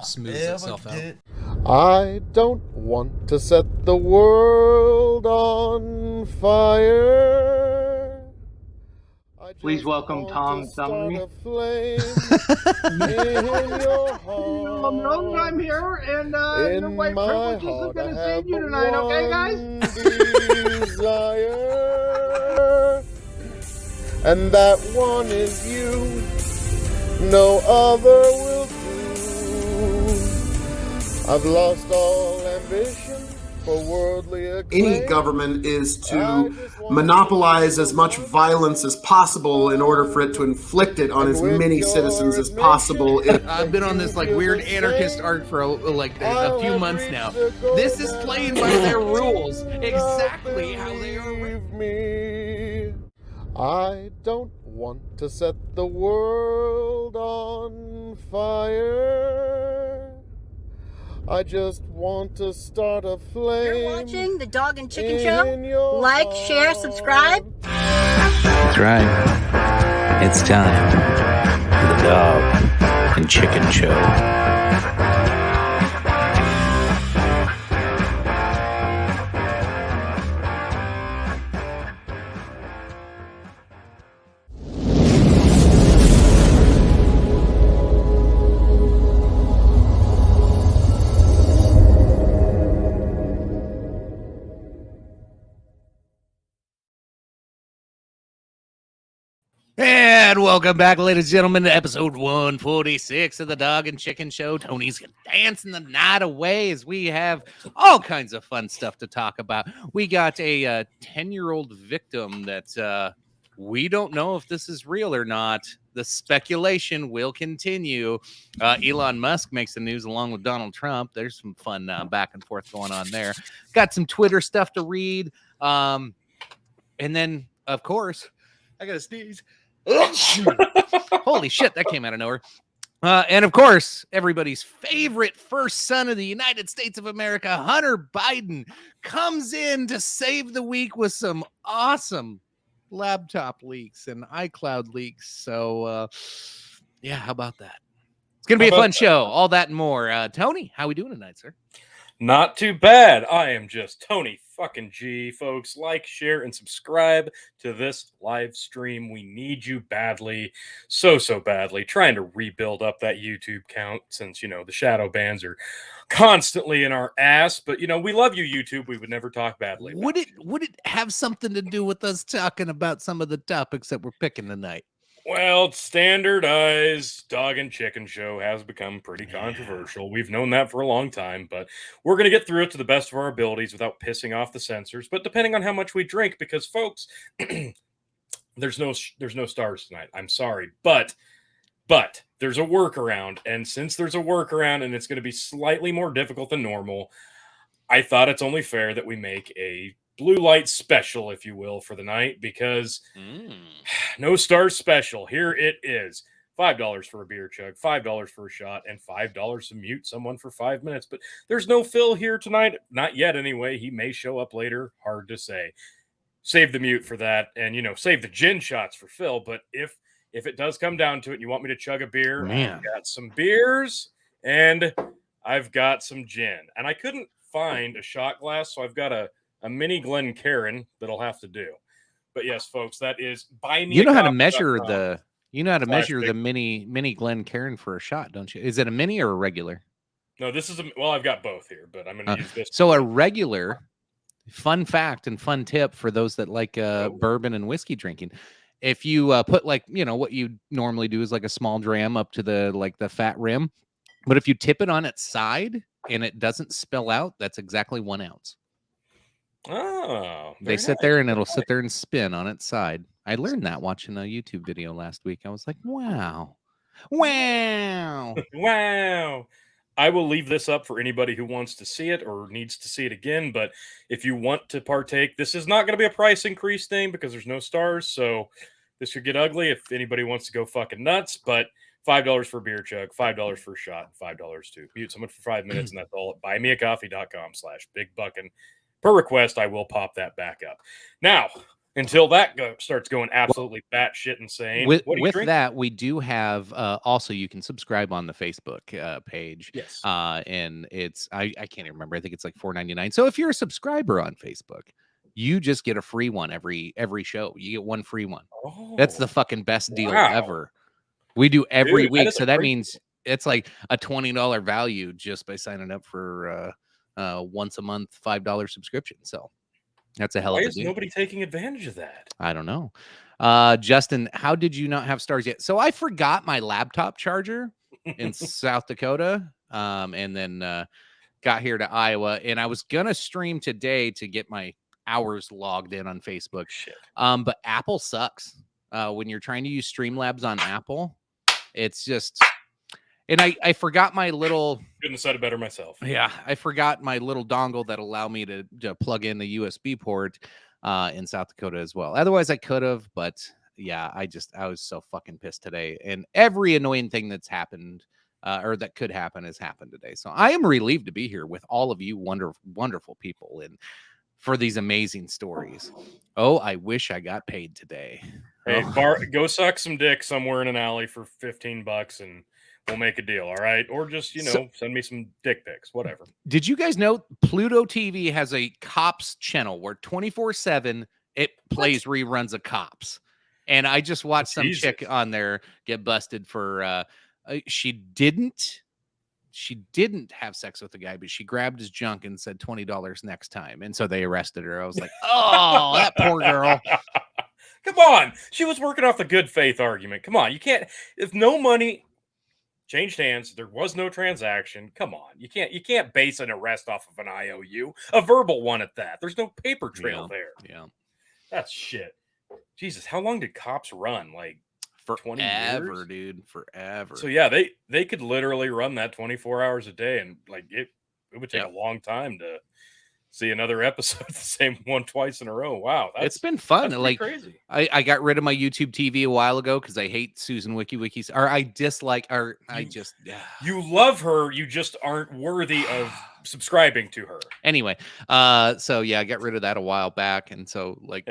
smooths itself out. I don't want to set the world on fire. Please welcome Tom Montgomery. I'm here, and your white privilege isn't going to save you tonight, okay, guys? Desire, and that one is you. No other will do. I've lost all ambition for worldly acclaim. Any government is to monopolize as much violence as possible in order for it to inflict it on as many citizens as possible. I've been on this like weird anarchist arc for a few months now. This is playing by their rules, exactly how they are written. I don't want to set the world on fire. I just want to start a flame. You're watching the Dog and Chicken Show. Like, share, subscribe. That's right. It's time for the Dog and Chicken Show. And welcome back, ladies and gentlemen, to episode 146 of the Dog and Chicken Show. Tony's dancing the night away as we have all kinds of fun stuff to talk about. We got a 10-year-old victim that we don't know if this is real or not. The speculation will continue. Elon Musk makes the news along with Donald Trump. There's some fun back and forth going on there. Got some Twitter stuff to read. And then, of course, I got to sneeze. Holy shit, that came out of nowhere. And of course, everybody's favorite first son of the United States of America, Hunter Biden, comes in to save the week with some awesome laptop leaks and iCloud leaks. So, yeah, how about that? It's going to be a fun show. All that and more. Tony, how we doing tonight, sir? Not too bad. I am just Tony fucking G, folks. Like, share, and subscribe to this live stream. We need you badly. So badly. Trying to rebuild up that YouTube count since, the shadow bans are constantly in our ass. But, we love you, YouTube. We would never talk badly. Would it have something to do with us talking about some of the topics that we're picking tonight? Well, standardized Dog and Chicken Show has become pretty controversial. We've known that for a long time, but we're going to get through it to the best of our abilities without pissing off the censors. But depending on how much we drink, because folks, there's no stars tonight. I'm sorry, but there's a workaround, and since there's a workaround, and it's going to be slightly more difficult than normal, I thought it's only fair that we make a blue light special, if you will, for the night, because no stars special. Here it is. $5 for a beer chug, $5 for a shot, and $5 to mute someone for 5 minutes. But there's no Phil here tonight. Not yet, anyway. He may show up later. Hard to say. Save the mute for that, and, save the gin shots for Phil. But if it does come down to it and you want me to chug a beer, I've got some beers, and I've got some gin. And I couldn't find a shot glass, so I've got a mini Glencairn that'll have to do. But yes, folks, that is buy me. You know how to measure the mini Glencairn for a shot, don't you? Is it a mini or a regular? No, this is I've got both here, but I'm going to use this. So a regular, fun fact and fun tip for those that like bourbon and whiskey drinking. If you put what you normally do is like a small dram up to the fat rim, but if you tip it on its side and it doesn't spill out, that's exactly 1 ounce. Oh, they sit there and it'll sit there and spin on its side. I learned that watching a YouTube video last week. I was like, wow. I will leave this up for anybody who wants to see it or needs to see it again. But if you want to partake, this is not going to be a price increase thing because there's no stars. So this could get ugly if anybody wants to go fucking nuts. But $5 for a beer chug, $5 for a shot, $5 to mute someone for 5 minutes. And that's all at buymeacoffee.com/bigbuckin. Per request, I will pop that back up. Now, until that starts going absolutely batshit insane. With What do you with drink? that, we do have also you can subscribe on the Facebook page. Yes. And it's I can't even remember. I think it's like $4.99. So if you're a subscriber on Facebook, you just get a free one every show. You get one free one. That's the fucking best deal ever. We do every Dude, week. that is So a that great means it's like a $20 value just by signing up for once a month $5 subscription. So that's a hell Why of a is deal. nobody taking advantage of that? I don't know. Justin, how did you not have stars yet? So I forgot my laptop charger in South Dakota, and then got here to Iowa, and I was gonna stream today to get my hours logged in on Facebook. Shit. But Apple sucks. When you're trying to use Streamlabs on Apple, it's just, and I forgot my little. Couldn't have said it better myself. Yeah, I forgot my little dongle that allowed me to plug in the USB port in South Dakota as well. Otherwise, I could have, but yeah, I was so fucking pissed today. And every annoying thing that's happened or that could happen has happened today. So I am relieved to be here with all of you wonderful people and for these amazing stories. Oh, I wish I got paid today. Hey, go suck some dick somewhere in an alley for $15 and we'll make a deal, all right? Or just, send me some dick pics, whatever. Did you guys know Pluto TV has a Cops channel where 24/7 it plays reruns of Cops? And I just watched some chick on there get busted for she didn't have sex with the guy, but she grabbed his junk and said $20 next time. And so they arrested her. I was like, oh, that poor girl. Come on. She was working off the good faith argument. Come on. You can't, if no money changed hands, there was no transaction. Come on. You can't base an arrest off of an IOU, a verbal one at that. There's no paper trail there. Yeah. That's shit. Jesus, how long did Cops run? Like 20 years? Dude, forever. So yeah, they could literally run that 24 hours a day, and like it would take a long time to see another episode the same one twice in a row. Wow, it's been fun. Like crazy. I got rid of my YouTube TV a while ago because I hate Susan WikiWiki, or I dislike, or you love her, you just aren't worthy of subscribing to her. Anyway, so yeah, I got rid of that a while back, and so like.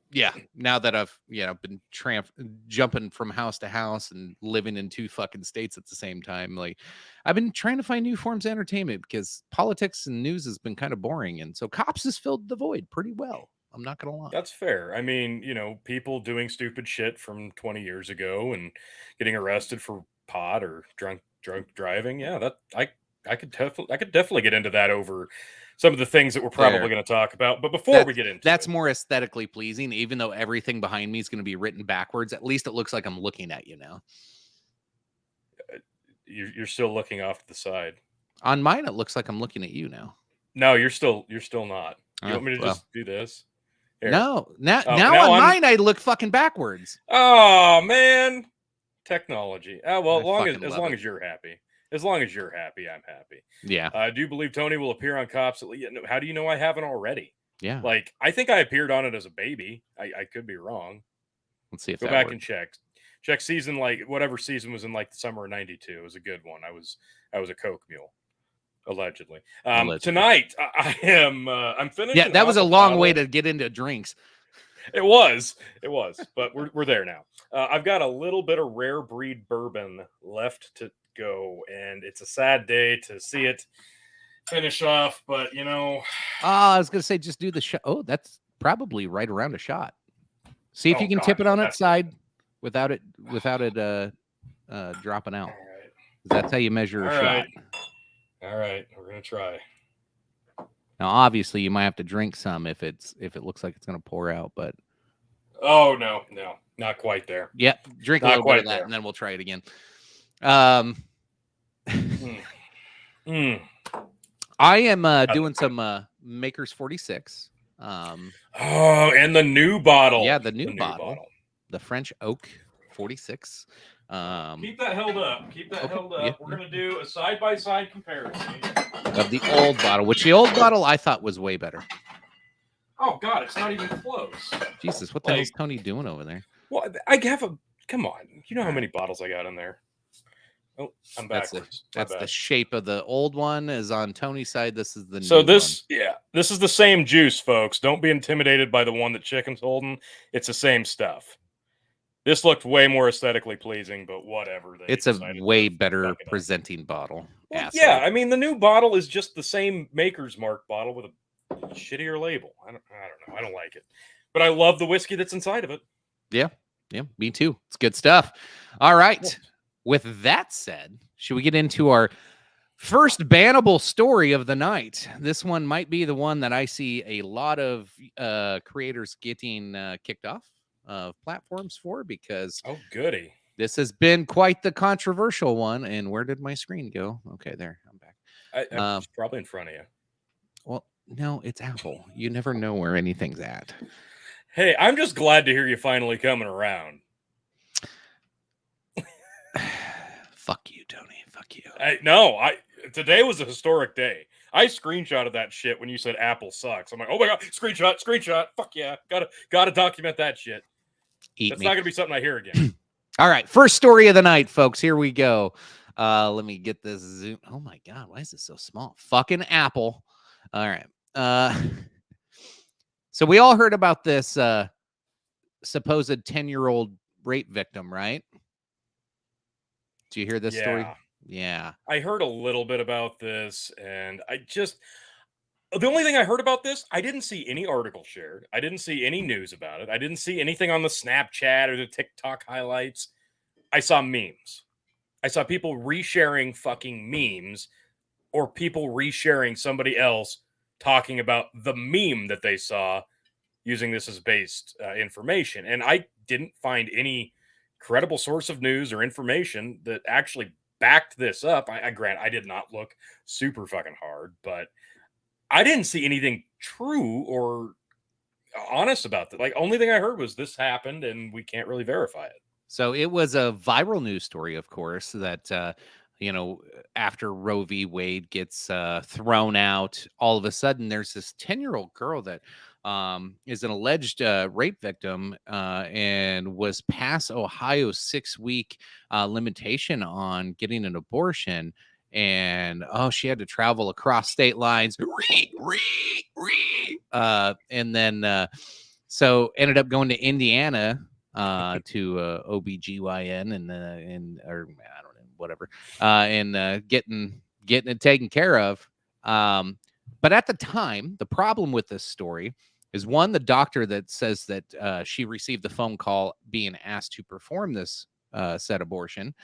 Yeah, now that I've been jumping from house to house and living in 2 fucking states at the same time, like I've been trying to find new forms of entertainment because politics and news has been kind of boring, and so Cops has filled the void pretty well. I'm not gonna lie. That's fair. I mean, people doing stupid shit from 20 years ago and getting arrested for pot or drunk driving. Yeah, that I could definitely get into that over some of the things that we're probably going to talk about. But before we get into that's more aesthetically pleasing, even though everything behind me is going to be written backwards. At least it looks like I'm looking at you now. You're still looking off to the side. On mine, it looks like I'm looking at you now. No, you're still not. You want me to just do this? Here. No, now on mine, I look fucking backwards. Oh man, technology. Well, as long as you're happy. As long as you're happy, I'm happy. Yeah. I do believe Tony will appear on Cops. How do you know I haven't already? Yeah. Like, I think I appeared on it as a baby. I could be wrong. Let's see if Go back and check. Check season, like whatever season was in like the summer of '92. It was a good one. I was a coke mule, allegedly. Tonight I'm finishing. Yeah, that was a long way to get into drinks. It was, but we're there now. I've got a little bit of rare breed bourbon left to go, and it's a sad day to see it finish off, but I was gonna say just do the shot. Oh, that's probably right around a shot. See if you can tip it on its side without it dropping out. All right. That's how you measure a shot. All right, we're gonna try. Now, obviously, you might have to drink some if it looks like it's gonna pour out, but oh no, not quite there. Yep, drink a little bit of that, and then we'll try it again. I am doing some Makers 46. And the new bottle. Yeah, the new bottle. The French Oak 46. Keep that held up. Yeah. We're going to do a side-by-side comparison of the old bottle, which the old bottle I thought was way better. Oh, God, it's not even close. Jesus, what the hell is Tony doing over there? Well, come on. You know how many bottles I got in there? Oh, I'm That's backwards. that's the shape of the old one is on Tony's side. This is the So new this, one. yeah, this is the same juice, folks. Don't be intimidated by the one that Chicken's holding. It's the same stuff. This looked way more aesthetically pleasing, but whatever. It's a way better presenting bottle. Well, yeah, I mean the new bottle is just the same Maker's Mark bottle with a shittier label. I don't know. I don't like it, but I love the whiskey that's inside of it. Yeah, me too. It's good stuff. All right. With that said, should we get into our first bannable story of the night? This one might be the one that I see a lot of creators getting kicked off of platforms for, because oh goody, this has been quite the controversial one. And where did my screen go? Okay, there, I'm back. It's probably in front of you. Well, no, it's Apple. You never know where anything's at. Hey, I'm just glad to hear you finally coming around. Fuck you, Tony. Fuck you. Today was a historic day. I screenshotted that shit when you said Apple sucks. I'm like, oh my god, screenshot. Fuck yeah, gotta document that shit. That's not gonna be something I hear again. All right, first story of the night, folks. Here we go. Let me get this zoom. Oh my god, why is it so small? Fucking Apple. All right. So we all heard about this supposed 10-year-old rape victim, right? Do you hear this story? Yeah. I heard a little bit about this, and the only thing I heard about this, I didn't see any article shared. I didn't see any news about it. I didn't see anything on the Snapchat or the TikTok highlights. I saw memes. I saw people resharing fucking memes, or people resharing somebody else talking about the meme that they saw using this as based information. And I didn't find any credible source of news or information that actually backed this up. I grant I did not look super fucking hard, but I didn't see anything true or honest about that. Like, only thing I heard was this happened and we can't really verify it. So it was a viral news story, of course, that after Roe v. Wade gets thrown out, all of a sudden there's this 10-year-old girl that is an alleged rape victim and was past Ohio's 6-week limitation on getting an abortion. And she had to travel across state lines. And then so ended up going to Indiana to OBGYN and or I don't know, whatever, and getting it taken care of. But at the time, the problem with this story is, one, the doctor that says that she received the phone call being asked to perform this said abortion.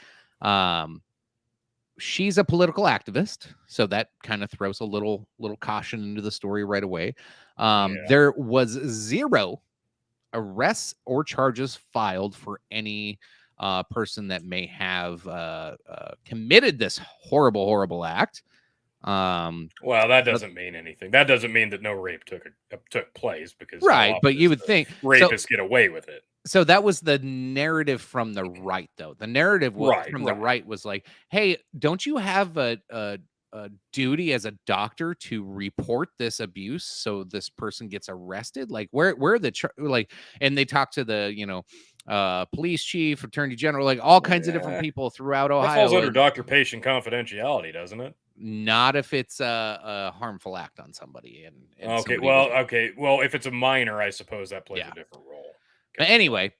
She's a political activist, so that kind of throws a little caution into the story right away. There was 0 arrests or charges filed for any person that may have committed this horrible act. Well, that doesn't mean anything. That doesn't mean that no rape took place, because right, but you would think rapists get away with it. So that was the narrative from the right, though. The narrative from the right was like, hey, don't you have a duty as a doctor to report this abuse so this person gets arrested? Like, where are the and they talk to the police chief, attorney general, like all kinds of different people throughout Ohio. That falls under doctor-patient confidentiality, doesn't it? Not if it's a harmful act on somebody. And okay, well, if it's a minor, I suppose that plays a different role. But anyway,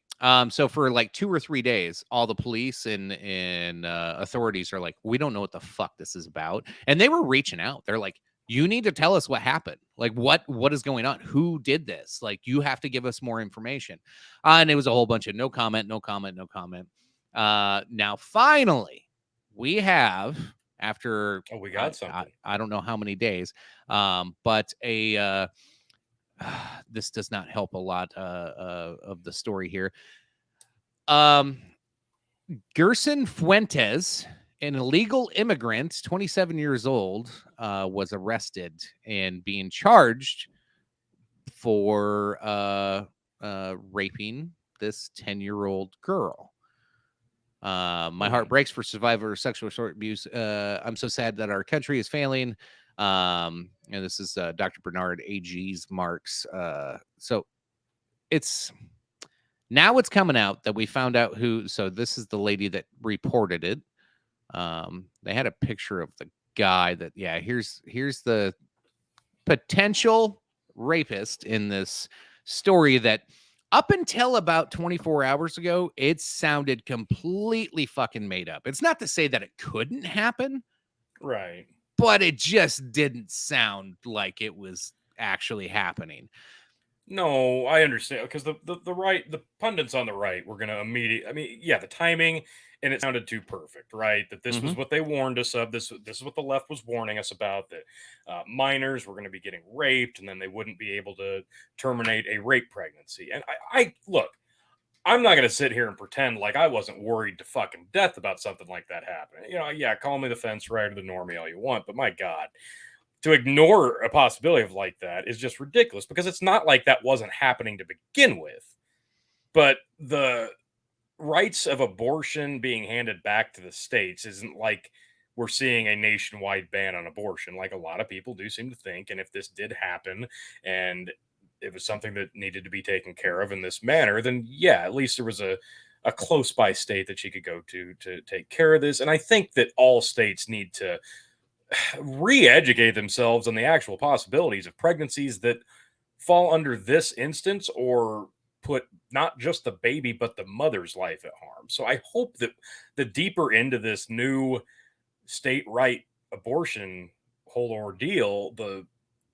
so for like 2 or 3 days, all the police and authorities are like, we don't know what the fuck this is about. And they were reaching out. They're like, you need to tell us what happened. Like, what is going on? Who did this? Like, you have to give us more information. And it was a whole bunch of no comment. Now, finally, we have, after we got something. I don't know how many days, but this does not help a lot of the story here. Gerson Fuentes, an illegal immigrant, 27 years old, was arrested and being charged for raping this 10-year-old girl. My heart breaks for survivors of sexual abuse. I'm so sad that our country is failing. And this is Dr. Bernard A.G.'s marks. So it's coming out that we found out who. So this is the lady that reported it. They had a picture of the guy that, here's the potential rapist in this story that up until about 24 hours ago, it sounded completely fucking made up. It's not to say that it couldn't happen, Right. but it just didn't sound like it was actually happening. No, I understand because the pundits on the right were gonna immediately. I mean, yeah, the timing and it sounded too perfect, right? That this was what they warned us of. This is what the left was warning us about, that minors were going to be getting raped, and then they wouldn't be able to terminate a rape pregnancy. And I look, I'm not going to sit here and pretend like I wasn't worried to fucking death about something like that happening. You know, yeah, call me the fence rider, the normie, all you want, but my God, to ignore a possibility of like that is just ridiculous, because it's not like that wasn't happening to begin with. But the rights of abortion being handed back to the states isn't like we're seeing a nationwide ban on abortion, like a lot of people do seem to think. And if this did happen and it was something that needed to be taken care of in this manner, then yeah, at least there was a close by state that she could go to take care of this. And I think that all states need to re-educate themselves on the actual possibilities of pregnancies that fall under this instance, or put not just the baby but the mother's life at harm. So I hope that the deeper into this new state right abortion whole ordeal, the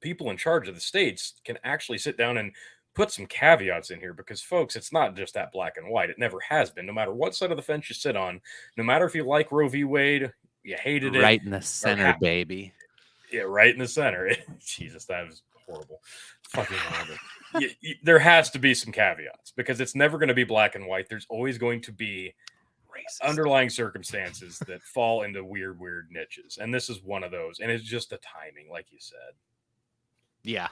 people in charge of the states can actually sit down and put some caveats in here, because folks, it's not just that black and white. It never has been. No matter what side of the fence you sit on, no matter if you like Roe v. Wade, you hated it, right in the center, baby. Yeah, right in the center. Jesus, that was horrible. Fucking horrible. There has to be some caveats, because it's never going to be black and white. There's always going to be racist underlying circumstances that fall into weird niches, and this is one of those. And it's just the timing, like you said. Yeah.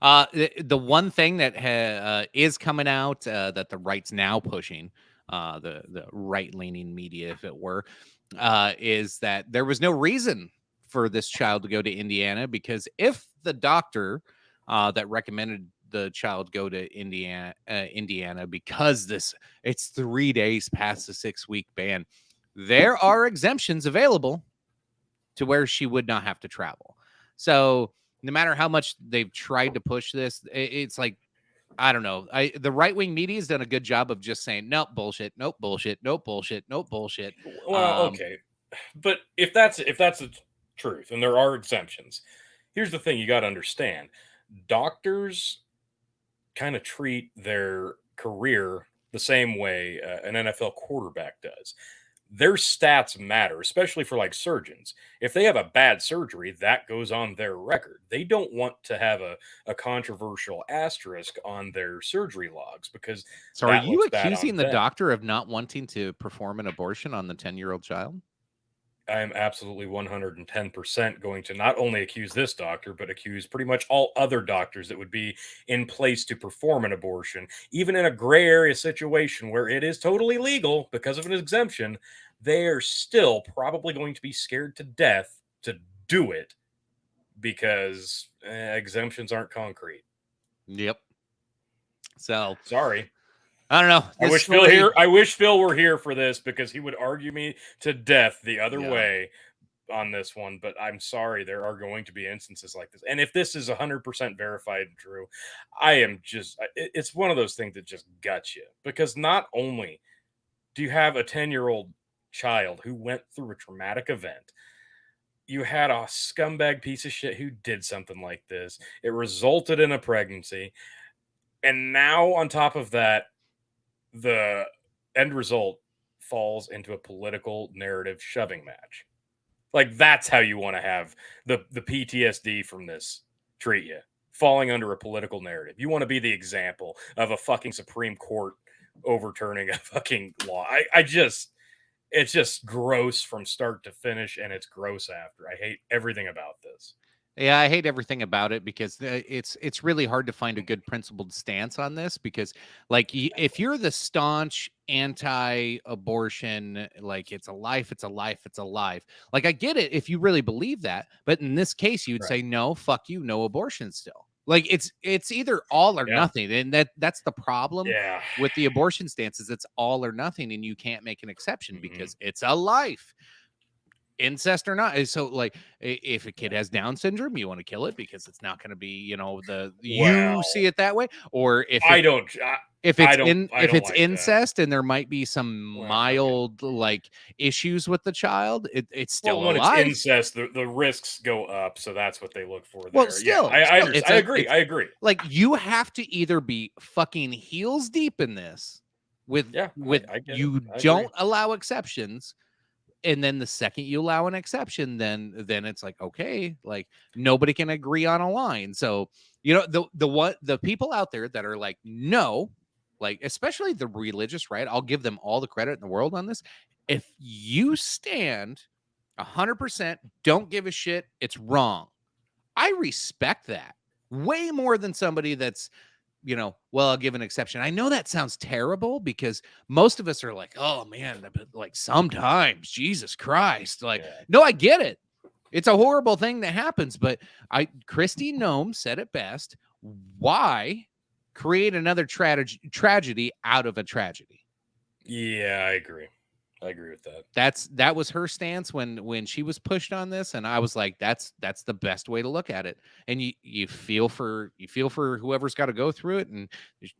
The one thing that is coming out that the right's now pushing, the right-leaning media, if it were, is that there was no reason for this child to go to Indiana, because if the doctor that recommended the child go to Indiana, because it's 3 days past the 6-week ban, there are exemptions available to where she would not have to travel. So no matter how much they've tried to push this, it's like, I don't know. The right-wing media has done a good job of just saying, nope, bullshit, nope, bullshit, nope, bullshit, nope, bullshit. Well, okay. But if that's the truth, and there are exemptions, here's the thing you got to understand. Doctors kind of treat their career the same way an NFL quarterback does. Their stats matter, especially for like surgeons. If they have a bad surgery, that goes on their record. They don't want to have a controversial asterisk on their surgery logs, because. So are you accusing the doctor of not wanting to perform an abortion on the 10-year-old child? I'm absolutely 110% going to not only accuse this doctor, but accuse pretty much all other doctors that would be in place to perform an abortion, even in a gray area situation where it is totally legal because of an exemption. They are still probably going to be scared to death to do it, because exemptions aren't concrete. Yep. So sorry. I don't know. I wish Phil were here for this, because he would argue me to death the other way on this one. But I'm sorry, there are going to be instances like this. And if this is 100% verified and true, it's one of those things that just guts you, because not only do you have a 10-year-old child who went through a traumatic event, you had a scumbag piece of shit who did something like this. It resulted in a pregnancy. And now on top of that, the end result falls into a political narrative shoving match. Like, that's how you want to have the PTSD from this treat you, falling under a political narrative. You want to be the example of a fucking Supreme Court overturning a fucking law. It's just gross from start to finish, and it's gross after. I hate everything about this. Yeah, I hate everything about it, because it's really hard to find a good principled stance on this, because like if you're the staunch anti-abortion, like it's a life, it's a life, it's a life. Like I get it if you really believe that, but in this case you would say no, fuck you, no abortion still. Like it's either all or Yeah. nothing, and that's the problem Yeah. with the abortion stances. It's all or nothing, and you can't make an exception Mhm. because it's a life, incest or not. So like, if a kid has Down syndrome, you want to kill it because it's not going to be, you know, you Well, see it that way, or if I it, don't. if I it's don't- I if don't it's like that. incest and there might be some Well, okay. mild like issues with the child, it's still Well, when alive. it's incest, the risks go up, so that's what they look for there. Well, still, I still, understand. I agree. I agree. Like, you have to either be fucking heels deep in this with Yeah, I get it. you I don't agree. allow exceptions, and then the second you allow an exception, then it's like, okay, like nobody can agree on a line. So, you know, the people out there that are like, no, like especially the religious right, I'll give them all the credit in the world on this. If you stand 100%, don't give a shit, it's wrong. I respect that way more than somebody that's, you know, well, I'll give an exception. I know that sounds terrible because most of us are like, oh man, but like sometimes, Jesus Christ. Like, Yeah. no, I get it. It's a horrible thing that happens, but Christy Nome said it best. Why create another tragedy out of a tragedy? Yeah, I agree. I agree with that. That was her stance when she was pushed on this, and I was like, that's the best way to look at it. And you feel for whoever's got to go through it. And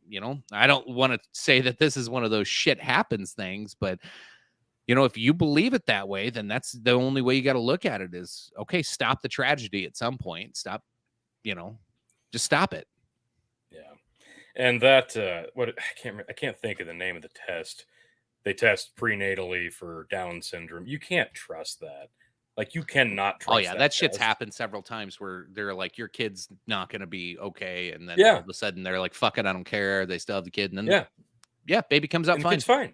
you know, I don't want to say that this is one of those shit happens things, but you know, if you believe it that way, then that's the only way you got to look at it is, okay, stop the tragedy at some point. Stop, you know, just stop it. Yeah, and that I can't think of the name of the test. They test prenatally for Down syndrome. You can't trust that. Like, you cannot trust. Oh yeah, that shit's test. happened several times where they're like, your kid's not going to be okay, and then Yeah. all of a sudden they're like, fuck it, I don't care. They still have the kid, and Yeah. then baby comes out And fine. it's fine.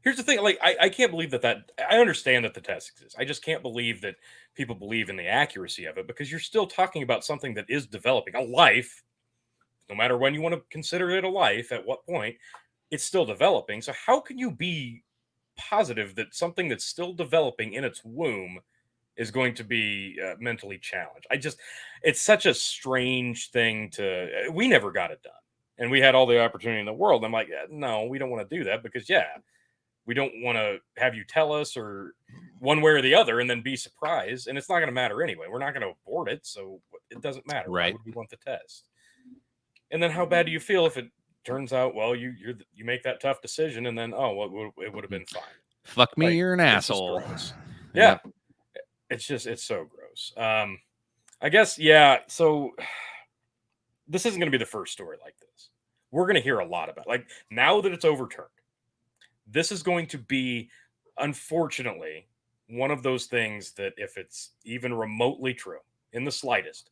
Here's the thing, like, I can't believe that I understand that the test exists. I just can't believe that people believe in the accuracy of it, because you're still talking about something that is developing, a life. No matter when you want to consider it a life, at what point, it's still developing. So how can you be positive that something that's still developing in its womb is going to be mentally challenged? It's such a strange thing we never got it done. And we had all the opportunity in the world. I'm like, no, we don't want to do that, because we don't want to have you tell us or one way or the other and then be surprised. And it's not going to matter anyway. We're not going to abort it. So it doesn't matter. Right. Why would we want the test? And then how bad do you feel if it turns out, well, you make that tough decision, and then, it would have been fine. Fuck me, Like, you're an it's just asshole. gross. Yeah. It's so gross. I guess, yeah. So this isn't going to be the first story like this. We're going to hear a lot about, like, now that it's overturned, this is going to be, unfortunately, one of those things that if it's even remotely true in the slightest,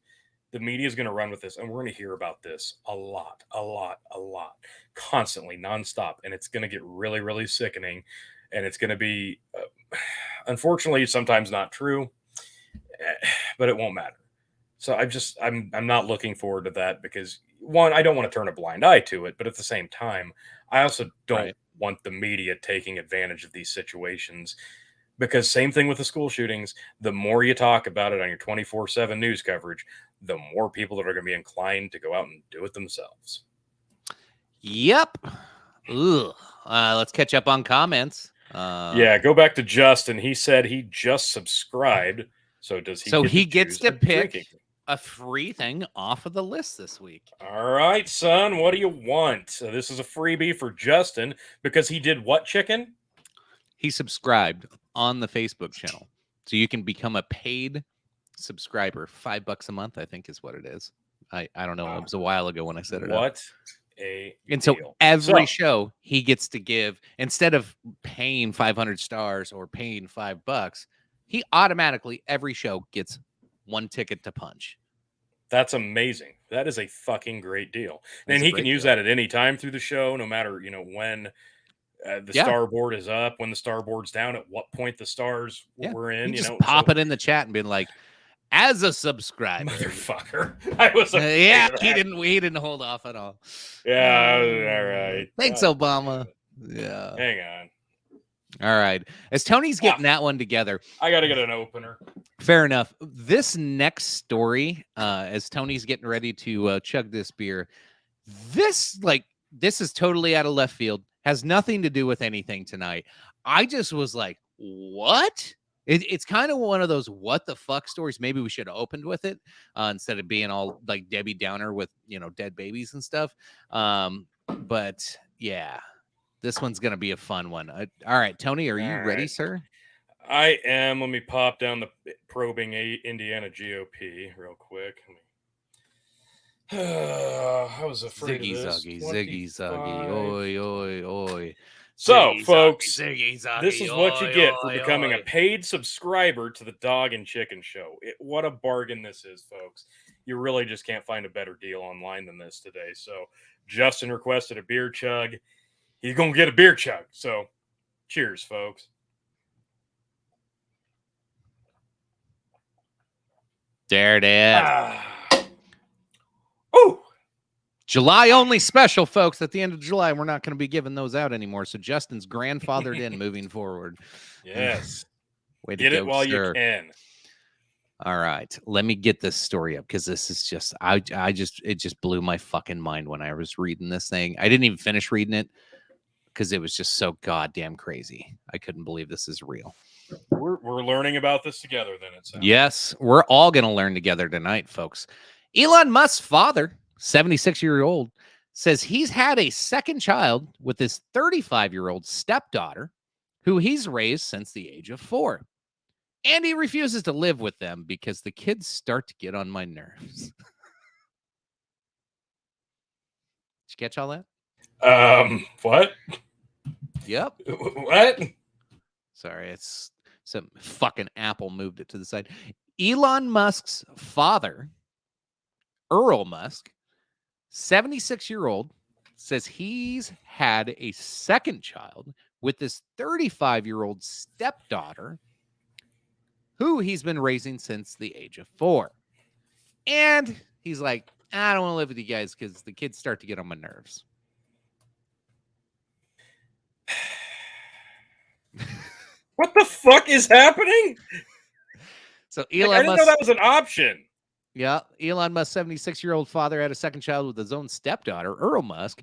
the media is going to run with this, and we're going to hear about this a lot, constantly, nonstop. And it's going to get really, really sickening. And it's going to be, unfortunately, sometimes not true, but it won't matter. So I'm not looking forward to that, because one, I don't want to turn a blind eye to it, but at the same time, I also don't want the media taking advantage of these situations, because same thing with the school shootings. The more you talk about it on your 24/7 news coverage, the more people that are going to be inclined to go out and do it themselves. Yep. Ugh. Let's catch up on comments. Go back to Justin. He said he just subscribed. So does he? So get he to gets choose to a pick drinking? a free thing off of the list this week. All right, son. What do you want? So this is a freebie for Justin, because he did what, chicken? He subscribed on the Facebook channel, so you can become a paid subscriber. $5 a month, I think, is what it is. I don't know. It was a while ago when I set it up. What a And so deal. every show he gets to give, instead of paying 500 stars or paying $5, he automatically every show gets one ticket to Punch. That's amazing. That is a fucking great deal. That's And a he great can use deal. that at any time through the show, no matter, when the starboard is up, when the starboard's down, at what point the stars were in. You just pop it in the chat and be like, as a subscriber, motherfucker. I was he didn't hold off at all. Yeah, all right. Thanks, Obama. Yeah. Hang on. All right. As Tony's getting that one together, I got to get an opener. fair enough. This next story, as Tony's getting ready to chug this beer, this is totally out of left field. Has nothing to do with anything tonight. I just was like, what? It's kind of one of those what the fuck stories. Maybe we should have opened with it instead of being all like Debbie Downer with, dead babies and stuff. But yeah, this one's going to be a fun one. All right, Tony, are you ready, sir? I am. Let me pop down the probing Indiana GOP real quick. I was afraid Ziggy of this. Zaggy, Ziggy Zaggy, oi, oi, oi. So, Ziggy folks, Zaggy, Ziggy this is Zaggy, what you get for oi, becoming oi. a paid subscriber to the Dog and Chicken Show. What a bargain this is, folks. You really just can't find a better deal online than this today. So, Justin requested a beer chug. He's going to get a beer chug. So, cheers, folks. There it is. Oh, July only special, folks. At the end of July, we're not going to be giving those out anymore. So Justin's grandfathered in moving forward. yes. Way to Get go, it while sir. you can. All right, let me get this story up because this is just it just blew my fucking mind when I was reading this thing. I didn't even finish reading it because it was just so goddamn crazy. I couldn't believe this is real. We're learning about this together then, it sounds. Yes, we're all going to learn together tonight, folks. Elon Musk's father, 76-year-old, says he's had a second child with his 35-year-old stepdaughter, who he's raised since the age of 4. And he refuses to live with them because the kids start to get on my nerves. Did you catch all that? What? Yep. What? Sorry, it's some fucking Apple moved it to the side. Elon Musk's father, Earl Musk, 76-year-old, says he's had a second child with this 35-year-old stepdaughter who he's been raising since the age of 4. And he's like, I don't want to live with you guys because the kids start to get on my nerves. What the fuck is happening? So I didn't know that was an option. Yeah, Elon Musk's 76-year-old father had a second child with his own stepdaughter, Earl Musk.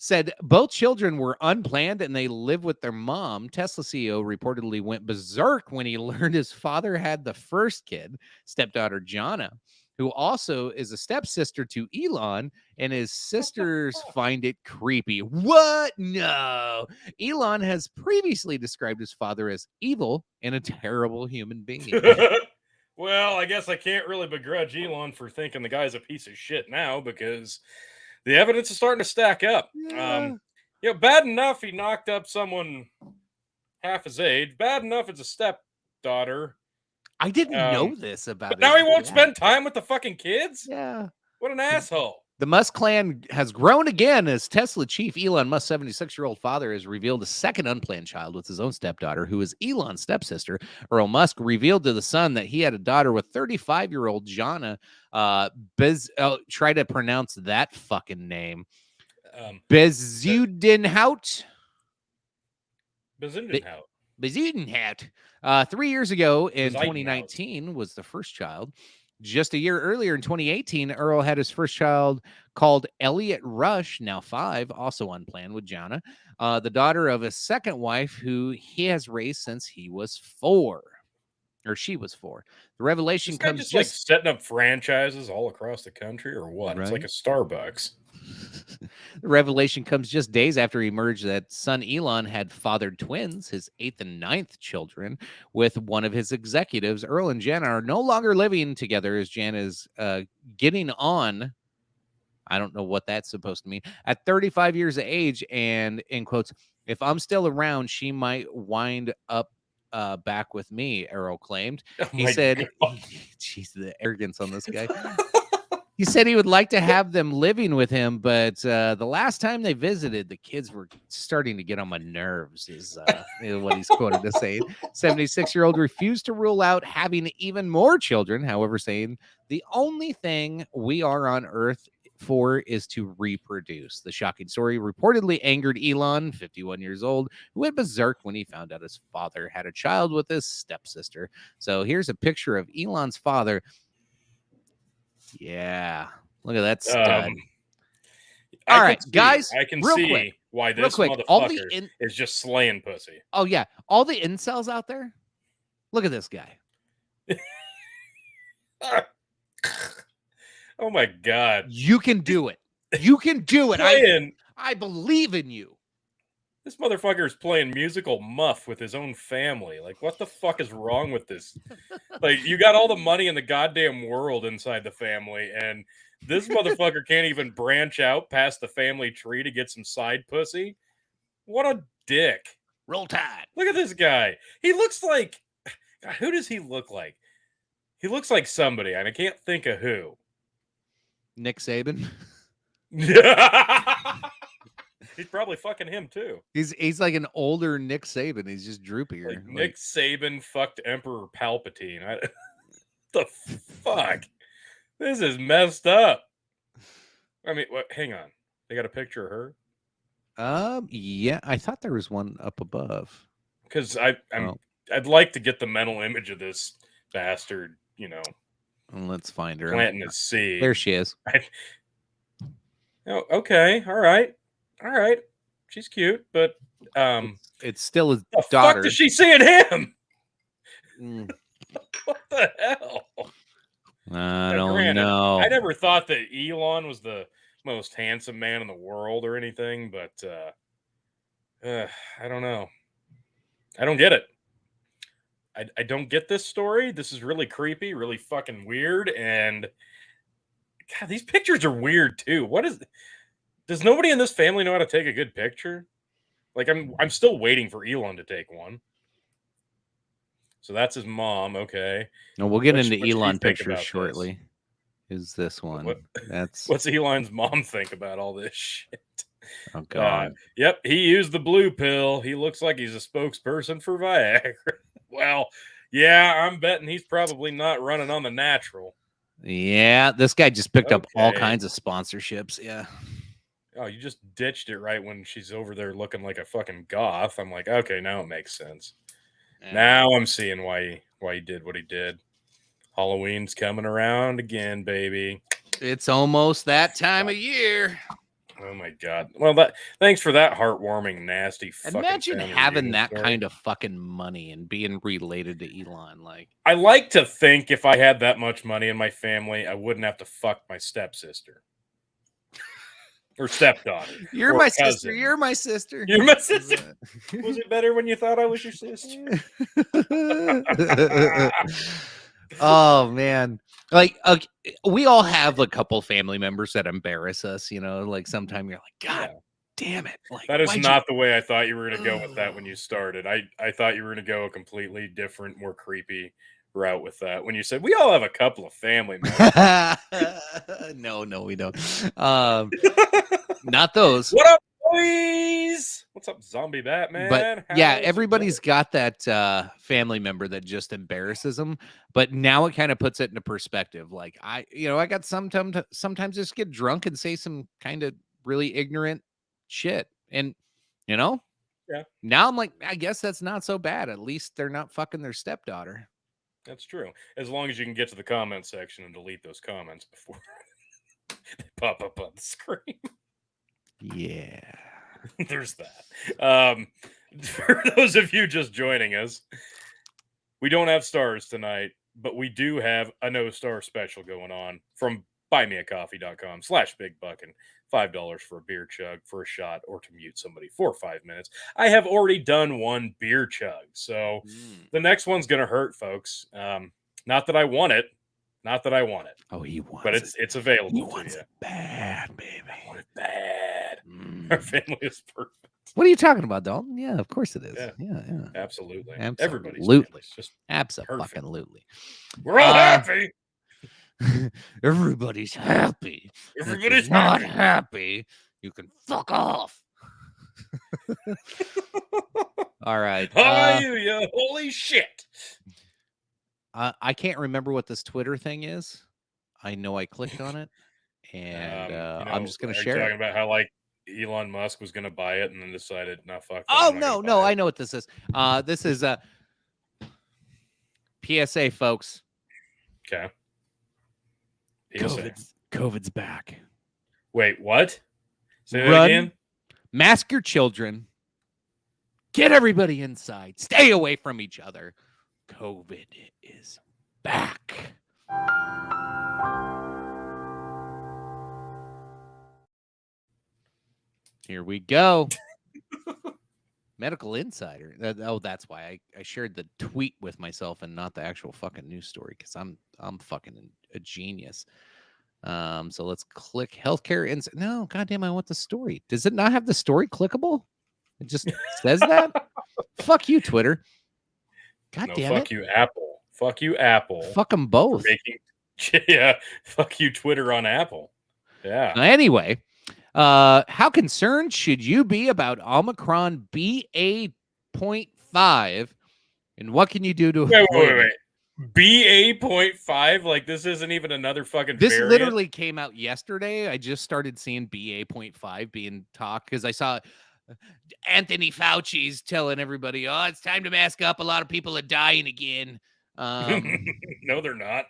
Said both children were unplanned and they live with their mom. Tesla CEO reportedly went berserk when he learned his father had the first kid, stepdaughter Jana, who also is a stepsister to Elon, and his sisters find it creepy. What? No. Elon has previously described his father as evil and a terrible human being. Well, I guess I can't really begrudge Elon for thinking the guy's a piece of shit now because the evidence is starting to stack up. Yeah. Bad enough he knocked up someone half his age. Bad enough it's a stepdaughter. I didn't know this about But now he won't spend time with the fucking kids? Yeah. What an asshole. The Musk clan has grown again as Tesla chief Elon Musk's 76-year-old father has revealed a second unplanned child with his own stepdaughter, who is Elon's stepsister. Earl Musk revealed to the Sun that he had a daughter with 35-year-old Jana. Try to pronounce that fucking name. Bezuidenhout. Bezuidenhout. 3 years ago in 2019 was the first child. Just a year earlier in 2018, Earl had his first child called Elliot Rush, now 5, also unplanned with Jana, the daughter of his second wife, who he has raised since he was 4. Or she was 4. The revelation comes just like setting up franchises all across the country or what? Right? It's like a Starbucks. The revelation comes just days after he emerged that son Elon had fathered twins, his 8th and 9th children, with one of his executives. Earl and Jana are no longer living together as Jana is getting on. I don't know what that's supposed to mean. At 35 years of age, and in quotes, if I'm still around, she might wind up back with me, Earl claimed. He said, geez, the arrogance on this guy. He said he would like to have them living with him, but the last time they visited, the kids were starting to get on my nerves, is what he's quoted as saying. 76-year-old refused to rule out having even more children, however, saying the only thing we are on Earth for is to reproduce. The shocking story reportedly angered Elon, 51 years old, who went berserk when he found out his father had a child with his stepsister. So here's a picture of Elon's father. Yeah, look at that stud. All right, guys, I can real see quick, why real this quick, all the motherfucker is just slaying pussy. Oh yeah, all the incels out there. Look at this guy. Oh my god, You can do it. You can do it. I believe in you. This motherfucker is playing musical muff with his own family. Like, what the fuck is wrong with this? Like, you got all the money in the goddamn world inside the family, and this motherfucker can't even branch out past the family tree to get some side pussy. What a dick. Roll Tide. Look at this guy. He looks like... God, who does he look like? He looks like somebody, and I can't think of who. Nick Saban. He's probably fucking him too. He's like an older Nick Saban. He's just droopier. Like Nick Saban fucked Emperor Palpatine. The fuck? This is messed up. I mean, hang on. They got a picture of her? Yeah, I thought there was one up above. Because I'd like to get the mental image of this bastard, you know. Let's find her. Planting his seed. There she is. Oh, okay. All right. She's cute, but it's still his the daughter. Fuck does she see in him? What the hell? I don't know. I never thought that Elon was the most handsome man in the world or anything, but I don't know. I don't get it. I don't get this story. This is really creepy, really fucking weird, and God, these pictures are weird too. Does nobody in this family know how to take a good picture? Like, I'm still waiting for Elon to take one. So that's his mom. Okay. No, we'll get into Elon pictures shortly. Is this one? What's Elon's mom think about all this shit? Oh God. Yep, he used the blue pill. He looks like he's a spokesperson for Viagra. Well, yeah, I'm betting he's probably not running on the natural. Yeah, this guy just picked up all kinds of sponsorships. Yeah. Oh, you just ditched it right when she's over there looking like a fucking goth. I'm like, okay, now it makes sense. Yeah. Now I'm seeing why he did what he did. Halloween's coming around again, baby. It's almost that time of year. Oh my God. Well, thanks for that heartwarming, nasty fucking Imagine having that kind of fucking money and being related to Elon. Like, I like to think if I had that much money in my family, I wouldn't have to fuck my stepsister. Or stepdaughter. You're my sister. You're my sister. You're my sister. Was it better when you thought I was your sister? Oh man. Like, we all have a couple family members that embarrass us, you know, like sometime you're like, God damn it. Like, that is not the way I thought you were going to go with that when you started. I thought you were going to go a completely different, more creepy route with that. When you said, we all have a couple of family members. No, we don't. Not those. What up, boys? What's up, Zombie Batman? But yeah, everybody's got that family member that just embarrasses them. But now it kind of puts it into perspective. Like, I got sometimes just get drunk and say some kind of really ignorant shit. And, yeah. Now I'm like, I guess that's not so bad. At least they're not fucking their stepdaughter. That's true. As long as you can get to the comment section and delete those comments before they pop up on the screen. Yeah. There's that. For those of you just joining us, we don't have stars tonight, but we do have a no star special going on from buymeacoffee.com/bigbuckin. $5 for a beer chug, for a shot, or to mute somebody for 5 minutes. I have already done one beer chug, so the next one's going to hurt, folks. Not that I want it. Oh, he wants but it's available. He wants it bad, baby. I want it bad. Our family is perfect. What are you talking about, Dalton? Yeah, of course it is. Yeah. Absolutely. Everybody's just absolutely. We're all happy. Everybody's happy. Everybody's not happy. You can fuck off. All right. Hallelujah. Holy shit. I can't remember what this Twitter thing is. I know I clicked on it and You know, I'm just going to are you share talking it. about how like Elon Musk was going to buy it and then decided, no, fuck that, Oh, I'm not gonna no, buy I it." know what this is. This is a PSA, folks. Okay. PSA. COVID's back. Wait, what? Say that Run. again? Mask your children. Get everybody inside. Stay away from each other. COVID is back. Here we go. Medical Insider. That's why I shared the tweet with myself and not the actual fucking news story, because I'm fucking a genius. So let's click healthcare insight. No, goddamn, I want the story. Does it not have the story clickable? It just says that. Fuck you, Twitter. God No, damn fuck it. you, Apple. Fuck you, Apple. Fuck them for both. yeah, fuck you, Twitter on Apple. Yeah. Anyway, how concerned should you be about Omicron BA.5, and what can you do to avoid it? BA.5? Like, this isn't even another fucking This variant? literally came out yesterday. I just started seeing BA.5 being talked because I saw Anthony Fauci's telling everybody, oh, it's time to mask up. A lot of people are dying again. No, they're not.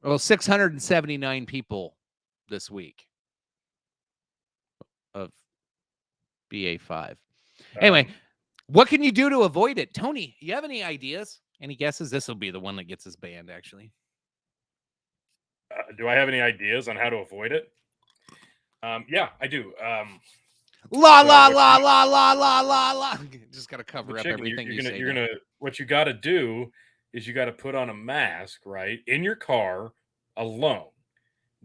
Well, 679 people this week of BA.5. Anyway, what can you do to avoid it? Tony, you have any ideas? Any guesses? This will be the one that gets us banned, actually. Do I have any ideas on how to avoid it? Yeah, I do. La So la what la you- la la la la la. Just gotta cover But up chicken, everything you say. you're gonna what you got to do is you got to put on a mask, right, in your car alone.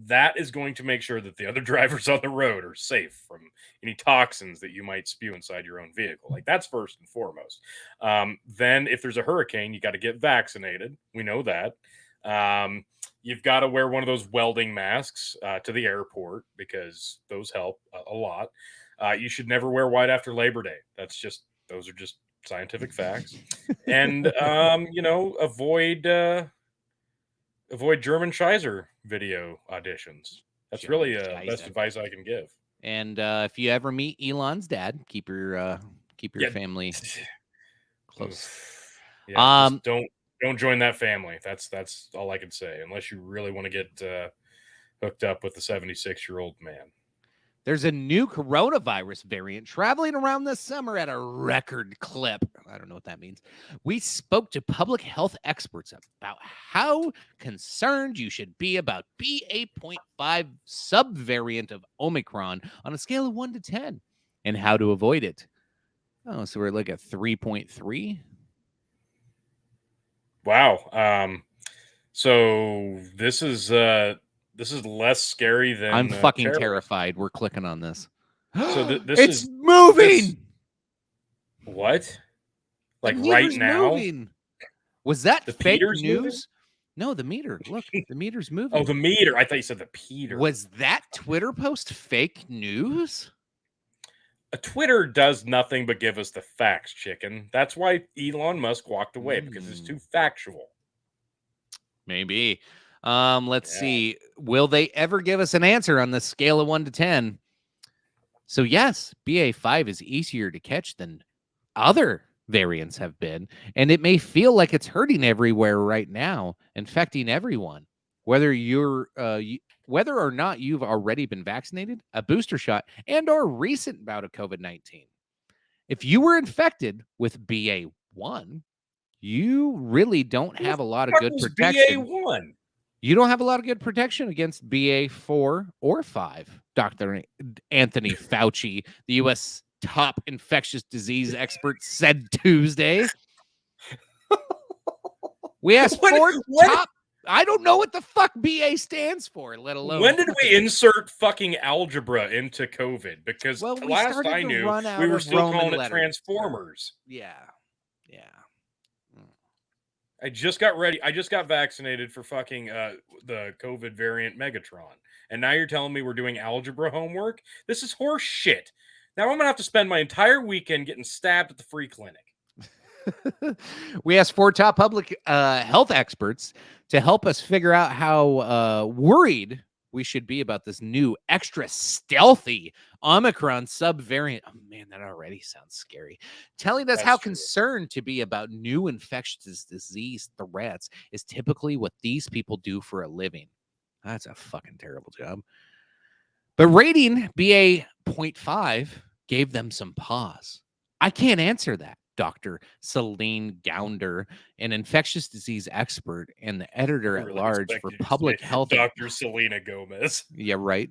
That is going to make sure that the other drivers on the road are safe from any toxins that you might spew inside your own vehicle. Like, that's first and foremost. Then if there's a hurricane, you got to get vaccinated. We know that. You've got to wear one of those welding masks to the airport, because those help a lot. You should never wear white after Labor Day. Those are just scientific facts. And avoid German Scheiser video auditions. That's really the best advice I can give. And if you ever meet Elon's dad, keep your family close. Yeah, just don't join that family. That's all I can say, unless you really want to get hooked up with the 76-year-old man. There's a new coronavirus variant traveling around this summer at a record clip. I don't know what that means. We spoke to public health experts about how concerned you should be about BA.5 subvariant of Omicron on a scale of 1 to 10 and how to avoid it. Oh, so we're like at 3.3. Wow. So this is less scary than I'm fucking terrified. We're clicking on this. So this it's is moving. What? Like The right meter's now? moving. Was that The fake Peter's news? moving? No, the meter. Look, the meter's moving. Oh, the meter. I thought you said the Peter. Was that Twitter post fake news? A Twitter does nothing but give us the facts, chicken. That's why Elon Musk walked away, because it's too factual. Maybe. Let's see. Will they ever give us an answer on the scale of 1 to 10? So yes, BA.5 is easier to catch than other variants have been, and it may feel like it's hurting everywhere right now, infecting everyone. Whether whether or not you've already been vaccinated, a booster shot, and or recent bout of COVID-19. If you were infected with BA.1, you really don't have a lot of good protection. BA.1. You don't have a lot of good protection against BA.4 or 5. Dr. Anthony Fauci, the U.S. top infectious disease expert, said Tuesday. We asked for top. I don't know what the fuck BA stands for, let alone. When did we insert fucking algebra into COVID? Because Well, we last started I to knew, run out we were of still Roman calling it letters. Transformers. Yeah. I just got ready. I just got vaccinated for fucking the COVID variant Megatron. And now you're telling me we're doing algebra homework? This is horse shit. Now I'm going to have to spend my entire weekend getting stabbed at the free clinic. We asked 4 top public health experts to help us figure out how worried we should be about this new extra stealthy Omicron subvariant. Oh man, that already sounds scary. Telling us That's how true. concerned to be about new infectious disease threats is typically what these people do for a living. That's a fucking terrible job. But rating BA.5 gave them some pause. I can't answer that. Dr. Celine Gounder, an infectious disease expert and the editor I at really large for expected you to public say health. Dr. Selena Gomez. Yeah, right.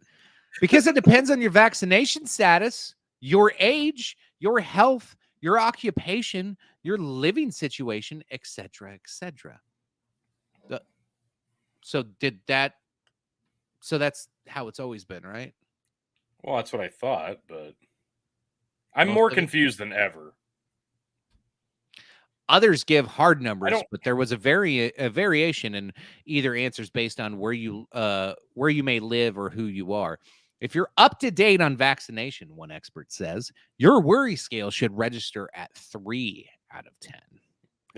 Because it depends on your vaccination status, your age, your health, your occupation, your living situation, etc., etc. So that's how it's always been, right? Well, that's what I thought, but I'm Most more of it. confused than ever. Others give hard numbers, but there was a variation in either answers based on where you may live or who you are. If you're up to date on vaccination, one expert says, your worry scale should register at 3 out of 10.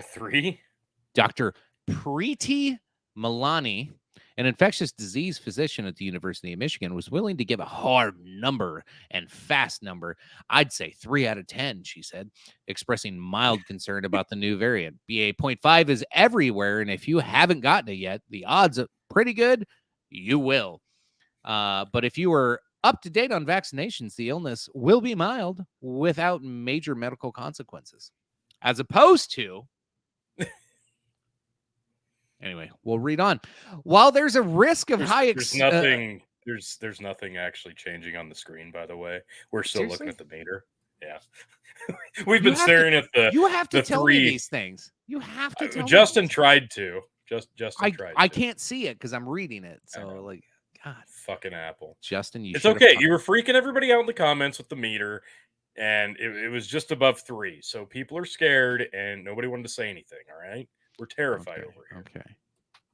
3? Dr. Preeti Malani, an infectious disease physician at the University of Michigan, was willing to give a hard number and fast number. I'd say 3 out of 10, she said, expressing mild concern about the new variant. BA.5 is everywhere, and if you haven't gotten it yet, the odds are pretty good you will. But if you are up to date on vaccinations, the illness will be mild without major medical consequences, as opposed to... Anyway, we'll read on. While there's a risk of there's nothing. There's nothing actually changing on the screen. By the way, we're still Seriously? looking at the meter. Yeah, we've been staring at the. You have to the tell 3. me these things. You have to tell Justin me. tried to. Justin tried. I to. can't see it because I'm reading it. So like, God, fucking Apple. Justin, you. It's okay. You were freaking everybody out in the comments with the meter, and it was just above 3. So people are scared, and nobody wanted to say anything. All right. We're terrified over here. Okay.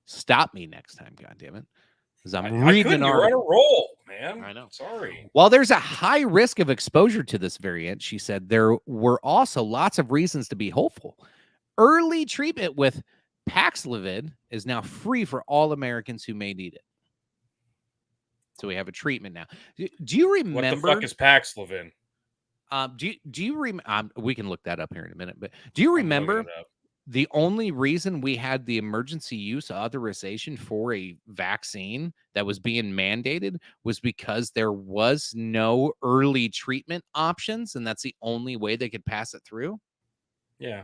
Stop me next time, goddammit. Because I'm I reading couldn't. an You're on a article. roll, man. I know. Sorry. While there's a high risk of exposure to this variant, she said, there were also lots of reasons to be hopeful. Early treatment with Paxlovid is now free for all Americans who may need it. So we have a treatment now. Do you remember? What the fuck is Paxlovid? Do you remember? We can look that up here in a minute. But do you remember the only reason we had the emergency use authorization for a vaccine that was being mandated was because there was no early treatment options, and that's the only way they could pass it through? Yeah.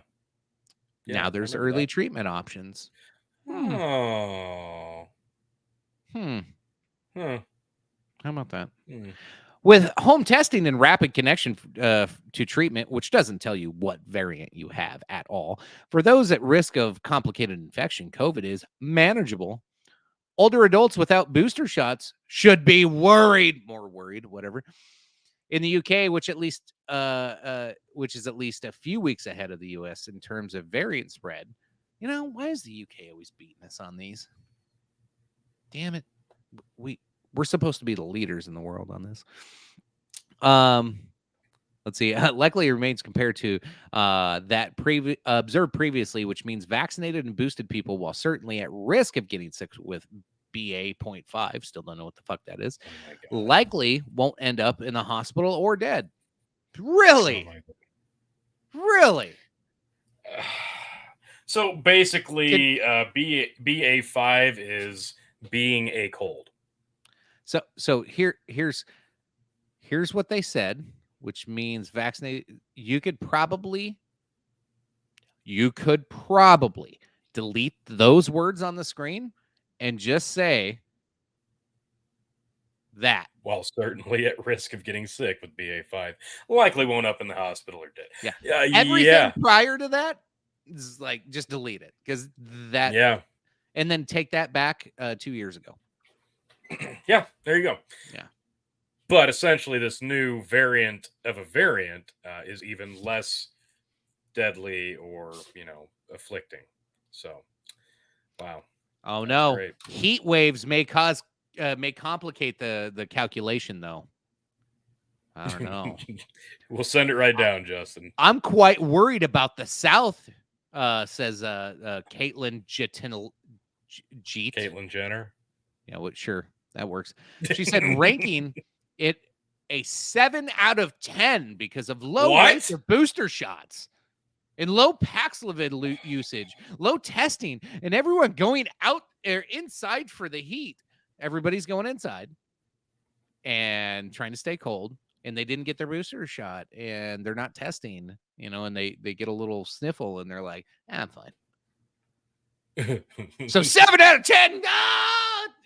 Now there's early treatment options. Oh. Huh. How about that? Hmm. With home testing and rapid connection to treatment, which doesn't tell you what variant you have at all, for those at risk of complicated infection, COVID is manageable. Older adults without booster shots should be more worried, whatever. In the UK, which is at least a few weeks ahead of the US in terms of variant spread. You know, why is the UK always beating us on these? Damn it. We're supposed to be the leaders in the world on this. Let's see. Likely remains compared to that observed previously, which means vaccinated and boosted people, while certainly at risk of getting sick with BA.5, still don't know what the fuck that is, likely won't end up in the hospital or dead. Really? Really? So basically, BA.5 is being a cold. So here's what they said, which means vaccinated. You could probably delete those words on the screen and just say that. While certainly at risk of getting sick with BA.5, likely won't up in the hospital or dead. Yeah. Everything prior to that is like just delete it because that. Yeah. And then take that back 2 years ago. Yeah, there you go. Yeah. But essentially, this new variant of a variant is even less deadly or, afflicting. So, wow. Oh, no. Great. Heat waves may complicate the calculation, though. I don't know. We'll send it right down, Justin. I'm quite worried about the South, says Caitlyn Jenner. Caitlyn Jenner? Yeah, sure. that works. She said ranking it a 7 out of 10 because of low rates of booster shots and low Paxlovid usage, low testing, and everyone going out or inside for the heat. Everybody's going inside and trying to stay cold, and they didn't get their booster shot, and they're not testing, and they get a little sniffle, and they're like, I'm fine. So 7 out of 10.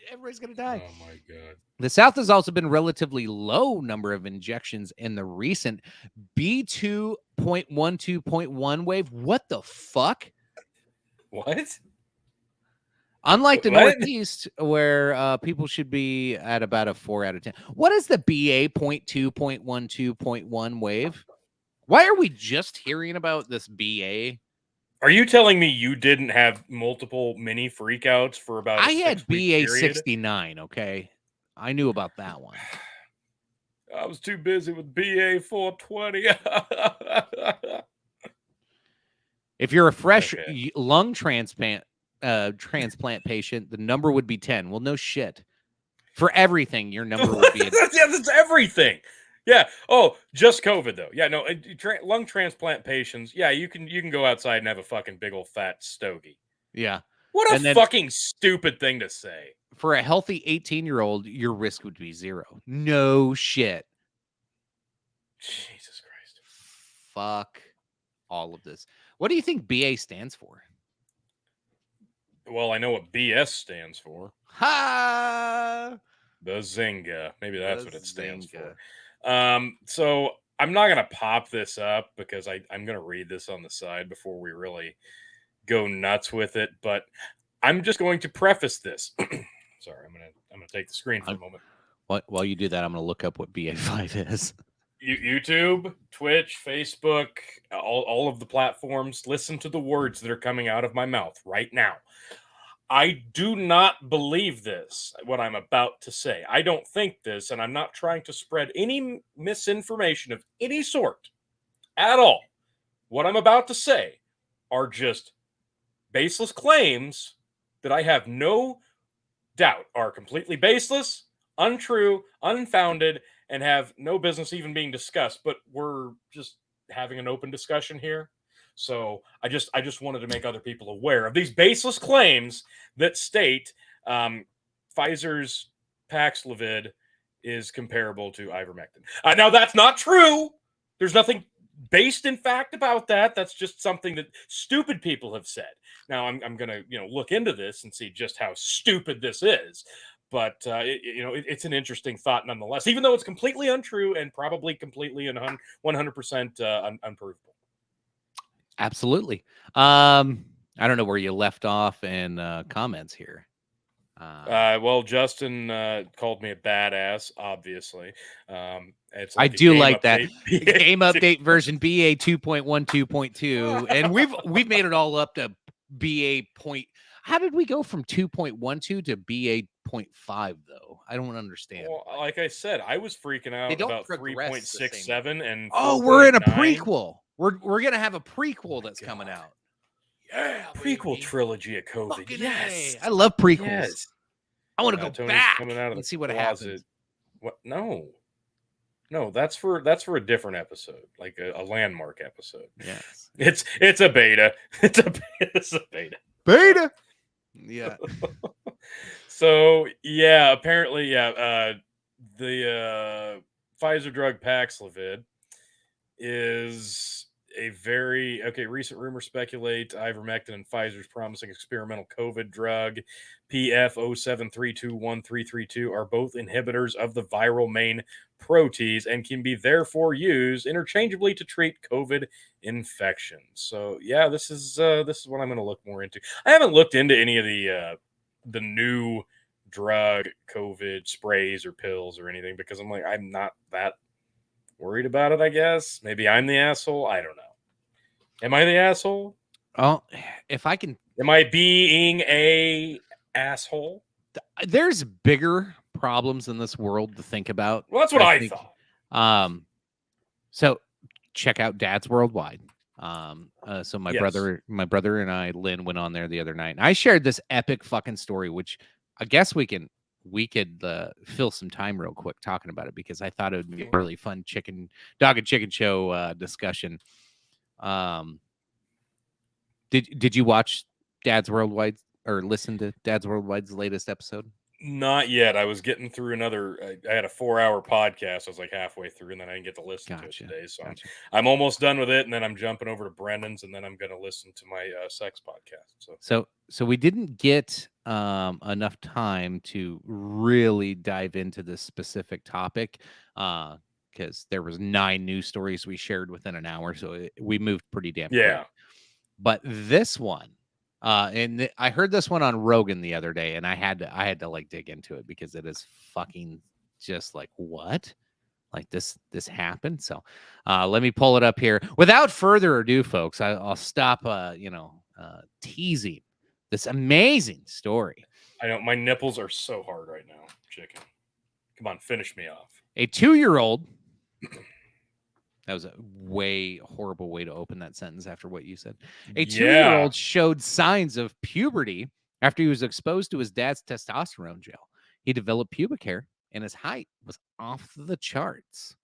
Everybody's going to die. Oh, my God. The South has also been relatively low number of injections in the recent B2.12.1 wave. What the fuck? What? Unlike the Northeast, where people should be at about a 4 out of 10. What is the BA.2.12.1 wave? Why are we just hearing about this BA? Are you telling me you didn't have multiple mini freakouts for about I had BA69, okay? I knew about that one. I was too busy with BA420. If you're a fresh lung transplant patient, the number would be 10. Well, no shit. For everything, your number would be that's everything. Yeah. Oh, just COVID though. Yeah. No. Lung transplant patients. Yeah, you can go outside and have a fucking big old fat stogie. Yeah. What a fucking stupid thing to say. For a healthy 18-year-old, your risk would be 0. No shit. Jesus Christ. Fuck all of this. What do you think BA stands for? Well, I know what BS stands for. Ha! Bazinga. Maybe that's what it stands for. So I'm not going to pop this up because I'm going to read this on the side before we really go nuts with it. But I'm just going to preface this. Sorry, I'm going to take the screen for a moment. While you do that, I'm going to look up what BA5 is. YouTube, Twitch, Facebook, all of the platforms. Listen to the words that are coming out of my mouth right now. I do not believe this, what I'm about to say. I don't think this, and I'm not trying to spread any misinformation of any sort at all. What I'm about to say are just baseless claims that I have no doubt are completely baseless, untrue, unfounded, and have no business even being discussed. But we're just having an open discussion here. So I just wanted to make other people aware of these baseless claims that state Pfizer's Paxlovid is comparable to ivermectin. Now that's not true. There's nothing based in fact about that. That's just something that stupid people have said. Now I'm gonna look into this and see just how stupid this is. But it's an interesting thought nonetheless, even though it's completely untrue and probably completely and 100% unprovable. Absolutely. I don't know where you left off in comments here. Well, Justin called me a badass, obviously. It's I do like that. Game update version BA 2.12.2. And we've made it all up to BA point. How did we go from 2.12 to BA 0.5 though? I don't understand. Well, like I said, I was freaking out about 3.67 and we're in a prequel. We're gonna have a prequel that's coming out. Yeah, prequel trilogy of COVID. Yes, I love prequels. Yes. I want to go Tony's back coming out of and the see what closet. happens. What? No, that's for a different episode, like a landmark episode. Yes, it's a beta. It's a beta. Beta. Yeah. So yeah, apparently, the Pfizer drug Paxlovid is a very recent rumors speculate ivermectin and Pfizer's promising experimental COVID drug PF07321332 are both inhibitors of the viral main protease and can be therefore used interchangeably to treat COVID infections. So yeah, this is what I'm going to look more into. I haven't looked into any of the new drug COVID sprays or pills or anything because I'm not that worried about it, I guess. Maybe I'm the asshole. I don't know. Am I the asshole? Oh, if I can. Am I being a asshole? There's bigger problems in this world to think about. Well, that's what I thought. So check out Dad's Worldwide. So my brother and I, Lynn, went on there the other night. And I shared this epic fucking story, which I guess we can we could fill some time real quick talking about it, because I thought it would be a really fun dog and chicken show discussion. Did you watch Dad's Worldwide or listen to Dad's Worldwide's latest episode? Not yet. I was getting through I had a 4-hour podcast. I was like halfway through, and then I didn't get to listen to it today. So I'm almost done with it, and then I'm jumping over to Brendan's, and then I'm going to listen to my sex podcast. So we didn't get enough time to really dive into this specific topic, because there was 9 news stories we shared within an hour, so we moved pretty damn quick. But this one, and I heard this one on Rogan the other day, and I had to like dig into it, because it is fucking just like, what? Like this happened. So let me pull it up here. Without further ado, folks, I'll stop teasing this amazing story. I know my nipples are so hard right now, chicken. Come on, finish me off. A 2-year-old. That was a way horrible way to open that sentence after what you said. A 2-year-old showed signs of puberty after he was exposed to his dad's testosterone gel. He developed pubic hair, and his height was off the charts.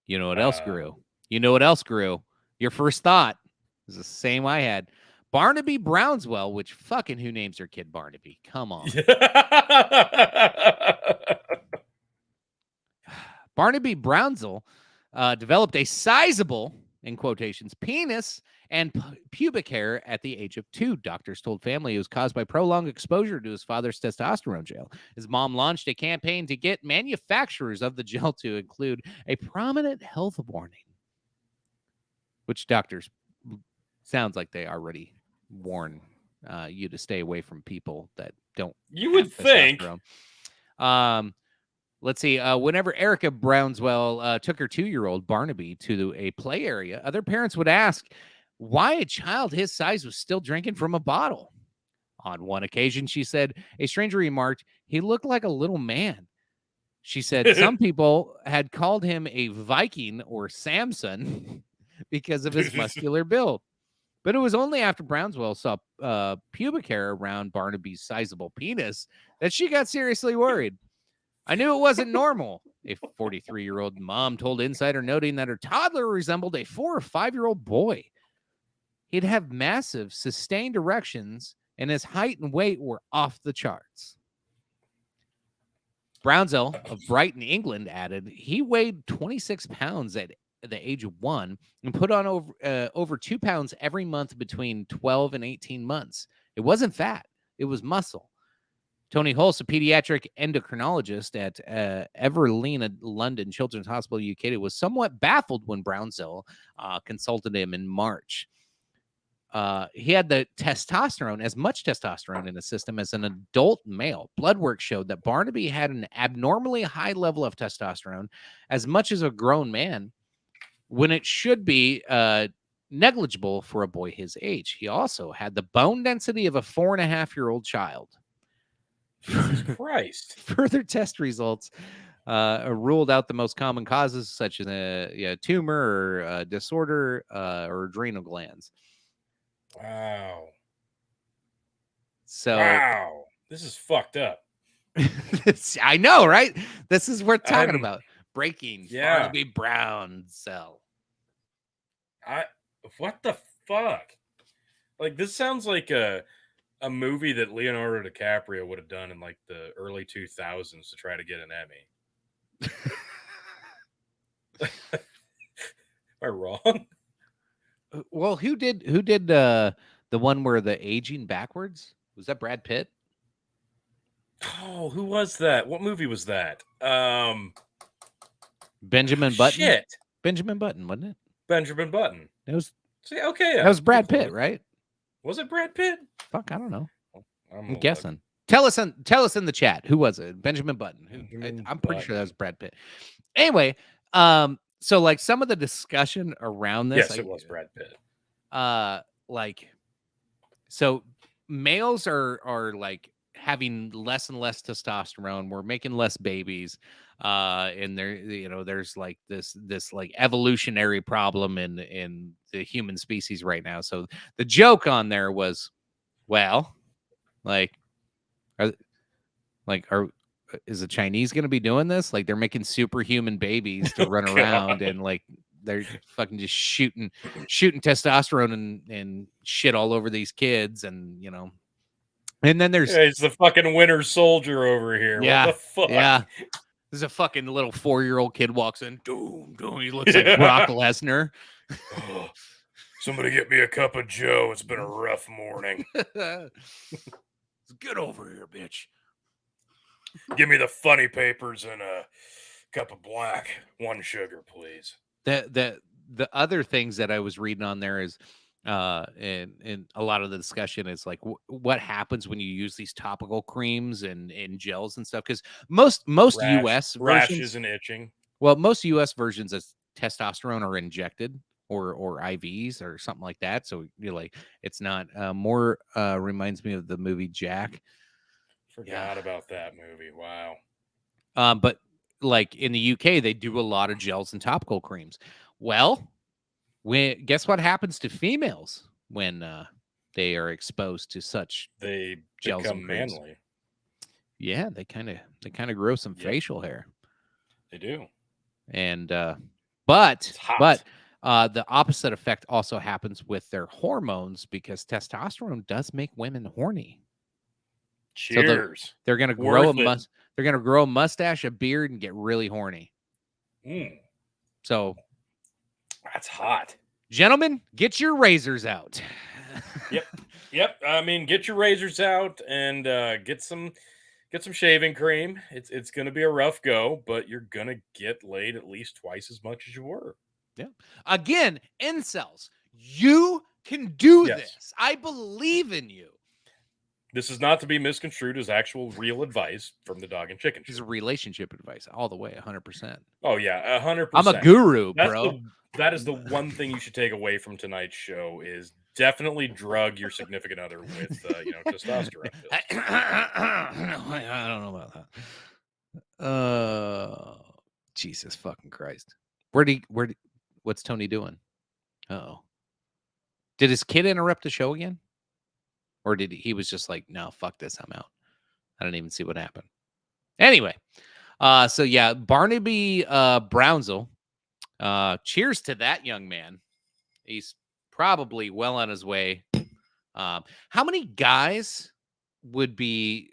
You know what else grew? You know what else grew? Your first thought is the same I had. Barnaby Brownswell, which fucking who names their kid Barnaby? Come on. Barnaby Brownswell developed a sizable, in quotations, penis and pubic hair at the age of 2. Doctors told family it was caused by prolonged exposure to his father's testosterone gel. His mom launched a campaign to get manufacturers of the gel to include a prominent health warning, which doctors sounds like they already warn you to stay away from people that don't. You would think. Let's see. Whenever Erica Brownswell took her 2-year-old Barnaby to a play area, other parents would ask why a child his size was still drinking from a bottle. On one occasion, she said, a stranger remarked, he looked like a little man. She said some people had called him a Viking or Samson because of his muscular build. But it was only after Brownswell saw pubic hair around Barnaby's sizable penis that she got seriously worried. I knew it wasn't normal, a 43-year-old mom told Insider, noting that her toddler resembled a 4 or 5-year-old boy. He'd have massive, sustained erections, and his height and weight were off the charts. Brownswell of Brighton, England, added he weighed 26 pounds at the age of 1 and put on over 2 pounds every month between 12 and 18 months. It wasn't fat. It was muscle. Tony Hulse, a pediatric endocrinologist at Everleigh London Children's Hospital, UK, was somewhat baffled when Brownswell consulted him in March. He had the testosterone, as much testosterone in his system as an adult male. Blood work showed that Barnaby had an abnormally high level of testosterone, as much as a grown man, when it should be negligible for a boy his age. He also had the bone density of a 4.5-year-old child. Jesus Christ. Further test results ruled out the most common causes, such as a tumor or a disorder or adrenal glands. Wow. So, wow. This is fucked up. I know, right? This is what we're talking about. Breaking Barnaby Brownswell. What the fuck? Like, this sounds like a movie that Leonardo DiCaprio would have done in like the early 2000s to try to get an Emmy. Am I wrong? Well, who did the one where the aging backwards? Was that Brad Pitt? Oh, who was that? What movie was that? Benjamin Button. Shit. Benjamin Button, wasn't it? Benjamin Button. It was. See, okay. That was Brad Pitt, right? Was it Brad Pitt? Fuck, I don't know. I'm look. guessing. Tell us in the chat. Who was it? Benjamin Button. I'm pretty sure that was Brad Pitt. Anyway, so like some of the discussion around this. Yes, it was Brad Pitt. Like, so males are like having less and less testosterone. We're making less babies. And there's like this like evolutionary problem in the human species right now. So the joke on there was, well, like, Like, is the Chinese going to be doing this? Like, they're making superhuman babies to run God. around and like they're fucking just shooting testosterone and shit all over these kids, and and then there's It's the fucking Winter Soldier over here. yeah, What the fuck? yeah. There's a fucking little 4-year-old kid walks in. Doom, doom. He looks like Brock Lesnar. Oh, somebody get me a cup of Joe. It's been a rough morning. Get over here, bitch. Give me the funny papers and a cup of black. 1 sugar, please. The other things that I was reading on there is and a lot of the discussion is like what happens when you use these topical creams and gels and stuff, because most US rashes versions and itching. Well, most US versions of testosterone are injected or IVs or something like that. So you're like, it's not more reminds me of the movie Jack. Forgot about that movie. Wow. But like in the UK, they do a lot of gels and topical creams. Well, guess what happens to females when they are exposed to such They gels become and creams? manly. Yeah, they kind of grow some facial hair. They do. And but It's hot. the opposite effect also happens with their hormones, because testosterone does make women horny. Cheers. So they're gonna grow Worth it. they're gonna grow a mustache, a beard, and get really horny. So That's hot. gentlemen, get your razors out. Yep. I mean, get your razors out and get some shaving cream. It's gonna be a rough go, but you're gonna get laid at least twice as much as you were. Yeah. Again, incels, you can do Yes. this. I believe in you. This is not to be misconstrued as actual real advice from the Dog and Chicken This is Show. relationship advice all the way, 100%. Oh yeah, 100%. I'm a guru, bro. That is the one thing you should take away from tonight's show is definitely drug your significant other with testosterone pills. I don't know about that. Jesus fucking Christ. What's Tony doing? Uh-oh. Did his kid interrupt the show again? Or did he was just like, no, fuck this, I'm out. I didn't even see what happened. Anyway, so yeah, Barnaby Brownsville. Cheers to that young man. He's probably well on his way. How many guys would be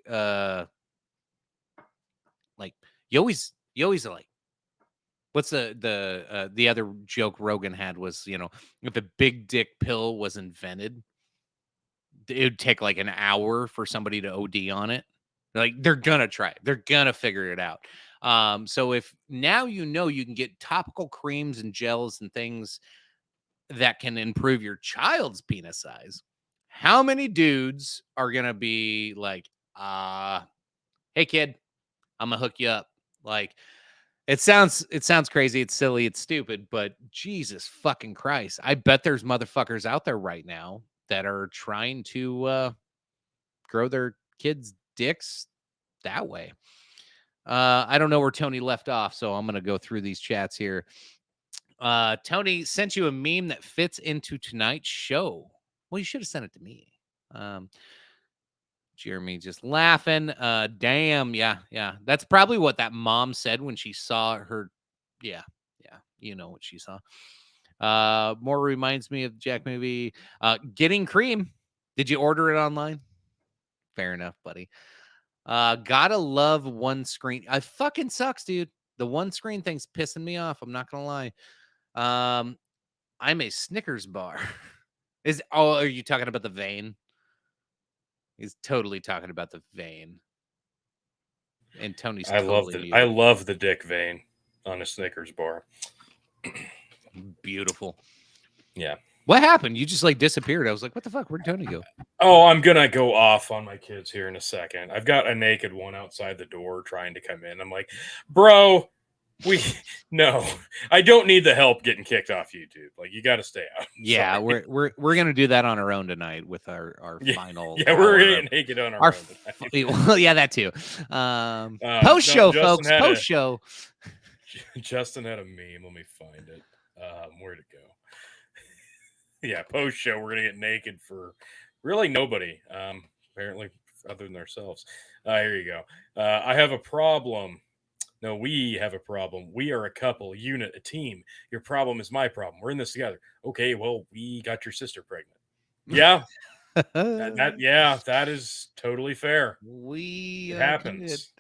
like you always are like, what's the other joke Rogan had was, if a big dick pill was invented, it would take like an hour for somebody to OD on it. Like, they're gonna try it. They're gonna figure it out. So if now you can get topical creams and gels and things that can improve your child's penis size, how many dudes are gonna be like, hey kid, I'm gonna hook you up? Like, it sounds crazy, it's silly, it's stupid, but Jesus fucking Christ, I bet there's motherfuckers out there right now that are trying to grow their kids' dicks that way. I don't know where Tony left off, so I'm going to go through these chats here. Tony sent you a meme that fits into tonight's show. Well, you should have sent it to me. Jeremy just laughing. Damn, yeah. That's probably what that mom said when she saw her. Yeah. You know what she saw. More reminds me of the Jack movie. Getting cream. Did you order it online? Fair enough, buddy. Gotta love one screen. I fucking sucks, dude. The one screen thing's pissing me off. I'm not gonna lie. I'm a Snickers bar. Are you talking about the vein? He's totally talking about the vein. And Tony's I love the dick vein on a Snickers bar. Beautiful. Yeah. What happened? You just like disappeared. I was like, what the fuck? Where'd Tony go? Oh, I'm gonna go off on my kids here in a second. I've got a naked one outside the door trying to come in. I'm like, bro, no, I don't need the help getting kicked off YouTube. Like, you got to stay out. Yeah, Sorry. we're gonna do that on our own tonight with our final. Yeah, we're getting naked on our own. Well, yeah, that too. Post show, folks. Post show. Justin had a meme. Let me find it. Where'd it go? Yeah, post show. We're gonna get naked for really nobody. Apparently, other than ourselves. Here you go. I have a problem. No, we have a problem. We are a couple, unit, a team. Your problem is my problem. We're in this together. Okay, well, we got your sister pregnant. Yeah, that is totally fair. We It happens.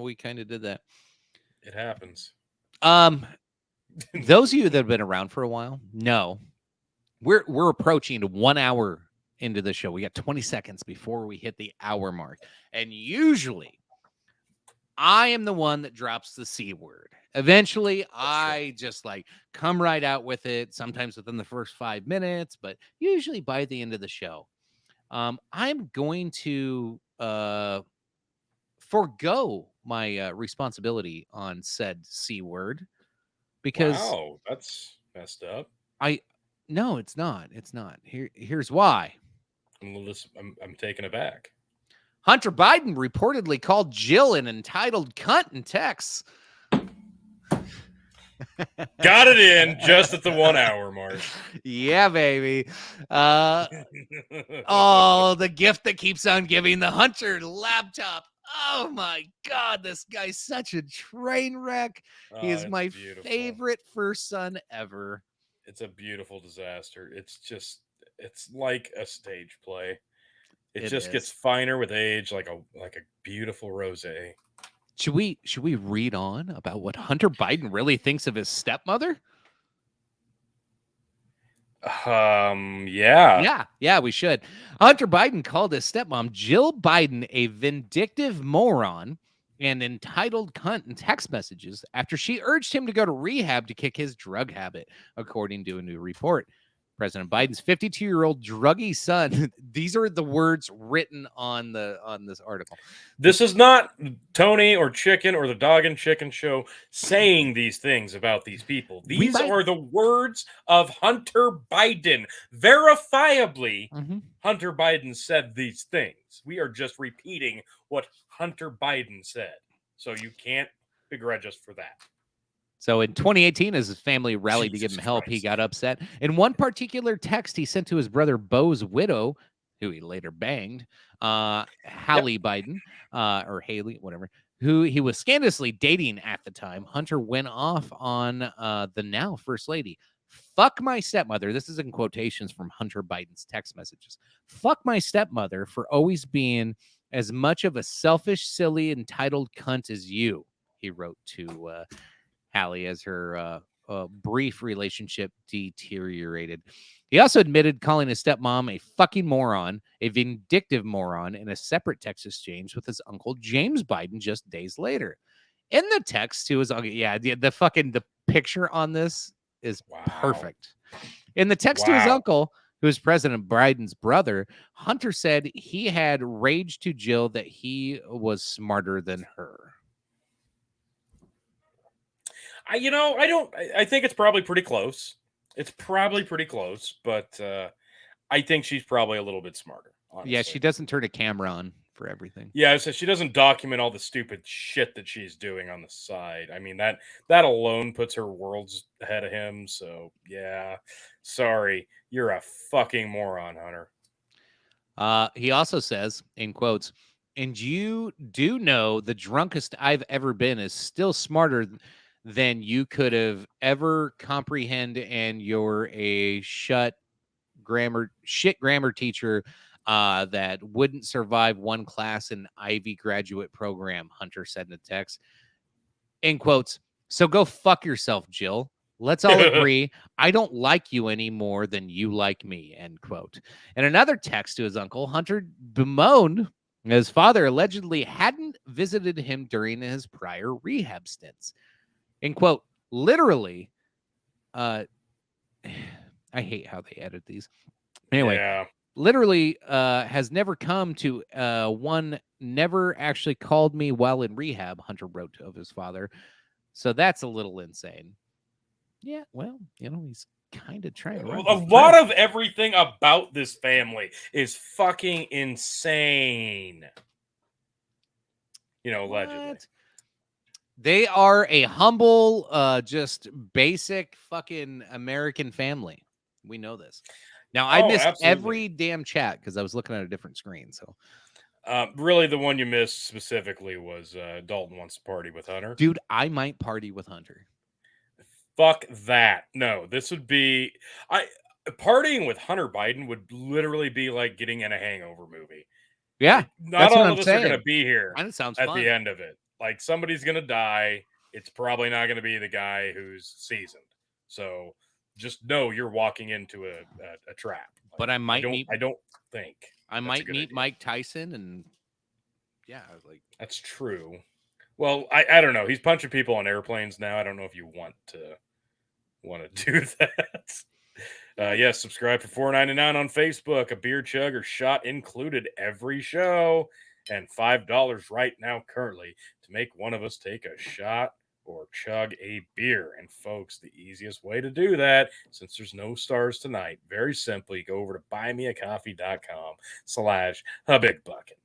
we kind of did that. It happens. Those of you that have been around for a while, no, we're approaching 1 hour into the show. We got 20 seconds before we hit the hour mark, and usually I am the one that drops the C word. Eventually, I just like come right out with it, sometimes within the first 5 minutes, but usually by the end of the show. I'm going to forego my responsibility on said C word because wow, that's messed up. No, it's not. It's not. Here's why. I'm taken aback. Hunter Biden reportedly called Jill an entitled cunt in texts. Got it in just at the 1 hour mark. Yeah, baby. The gift that keeps on giving, the Hunter laptop. Oh my God, this guy's such a train wreck. He is my favorite first son ever. It's a beautiful disaster. It's like a stage play. It just gets finer with age, like a beautiful rosé. Should we read on about what Hunter Biden really thinks of his stepmother? Yeah, we should. Hunter Biden called his stepmom Jill Biden a vindictive moron and entitled cunt in text messages after she urged him to go to rehab to kick his drug habit, according to a new report. President Biden's 52-year-old druggy son. These are the words written on this article. This is not Tony or Chicken or the Dog and Chicken Show saying these things about these people. These are the words of Hunter Biden. Verifiably, Hunter Biden said these things. We are just repeating what Hunter Biden said. So you can't begrudge us for that. So in 2018, as his family rallied to give him help, he got upset. In one particular text he sent to his brother Bo's widow, who he later banged, Hallie Biden, or Haley, whatever, who he was scandalously dating at the time, Hunter went off on the now First Lady. Fuck my stepmother. This is in quotations from Hunter Biden's text messages. Fuck my stepmother for always being as much of a selfish, silly, entitled cunt as you, he wrote to Hallie as her brief relationship deteriorated. He also admitted calling his stepmom a fucking moron, a vindictive moron, in a separate text exchange with his uncle James Biden just days later. In the text to his uncle, the picture on this is perfect. In the text to his uncle, who is President Biden's brother, Hunter said he had raged to Jill that he was smarter than her. I think it's probably pretty close. It's probably pretty close, but I think she's probably a little bit smarter. Honestly. Yeah, she doesn't turn a camera on for everything. Yeah, so she doesn't document all the stupid shit that she's doing on the side. I mean, that alone puts her worlds ahead of him. So yeah, sorry, you're a fucking moron, Hunter. He also says, in quotes, "And you do know the drunkest I've ever been is still smarter than you could have ever comprehend, and you're a shit grammar teacher that wouldn't survive one class in Ivy graduate program," Hunter said in a text. In quotes, "So go fuck yourself, Jill. Let's all agree I don't like you any more than you like me," end quote. In another text to his uncle, Hunter bemoaned his father allegedly hadn't visited him during his prior rehab stints. In quote, literally, I hate how they edit these. Anyway, literally has never come to one, never actually called me while in rehab, Hunter wrote of his father. So that's a little insane. Yeah, well, he's kind of trying to run. A lot of everything about this family is fucking insane. Allegedly. They are a humble, just basic fucking American family. We know this. Now, I missed every damn chat because I was looking at a different screen. So Really, the one you missed specifically was Dalton wants to party with Hunter. Dude, I might party with Hunter. Fuck that. No, this would be partying with Hunter Biden would literally be like getting in a Hangover movie. Yeah, Like, not that's all what of I'm us saying. are going to be here That sounds at fun. the end of it. Like somebody's going to die. It's probably not going to be the guy who's seasoned. So just know you're walking into a trap. Like, But I might I don't think I might meet Mike Tyson, and yeah, like that's true. Well, I don't know. He's punching people on airplanes now. I don't know if you want to do that. Yes, subscribe for $4.99 on Facebook. A beer chug or shot included every show, and $5 right now currently to make one of us take a shot or chug a beer. And folks, the easiest way to do that, since there's no stars tonight, very simply go over to buymeacoffee.com/abigbucket.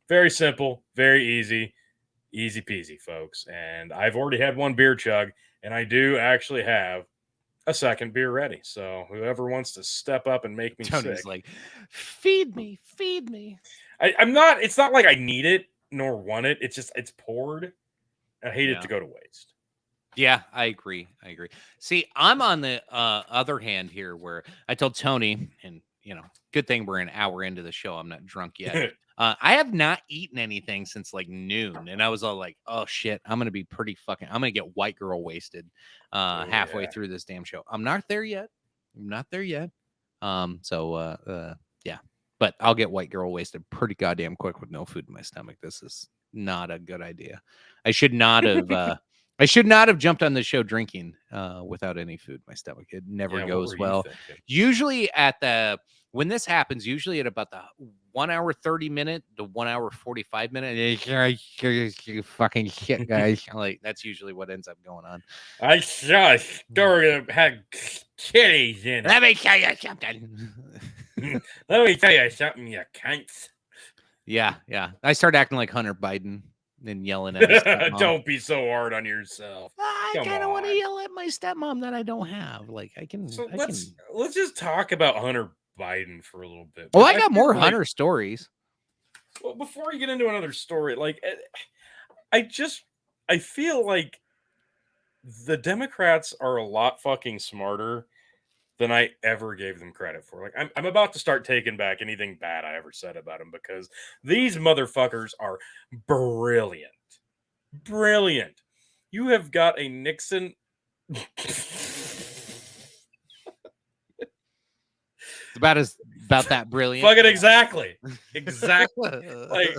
Very simple, very easy. Easy peasy, folks. And I've already had one beer chug, and I do actually have a second beer ready. So whoever wants to step up and make me Tony's sick, like, feed me. I'm not. It's not like I need it nor want it. It's just it's poured. I hate it to go to waste. Yeah, I agree. See, I'm on the other hand here, where I told Tony, and good thing we're an hour into the show. I'm not drunk yet. I have not eaten anything since like noon, and I was all like, "Oh shit, I'm gonna be I'm gonna get white girl wasted halfway through this damn show." I'm not there yet. Yeah, but I'll get white girl wasted pretty goddamn quick with no food in my stomach. This is not a good idea. I should not have. I should not have jumped on the show drinking without any food in my stomach. It never goes well. Usually when this happens, usually at about the 1 hour 30 minute to 1 hour 45 minute, you fucking shit, guys. Like that's usually what ends up going on. I saw a story that had kitties in it. Let me tell you something. Let me tell you something, you cunts. Yeah. I start acting like Hunter Biden and yelling at his stepmom. Don't be so hard on yourself. I kind of want to yell at my stepmom that I don't have. Like I can. So let's just talk about Hunter Biden for a little bit. Well, I got more Hunter stories. Well, before you get into another story, like I feel like the Democrats are a lot fucking smarter than I ever gave them credit for. Like I'm about to start taking back anything bad I ever said about them, because these motherfuckers are brilliant. Brilliant. You have got a Nixon. About that brilliant. Fucking exactly. Like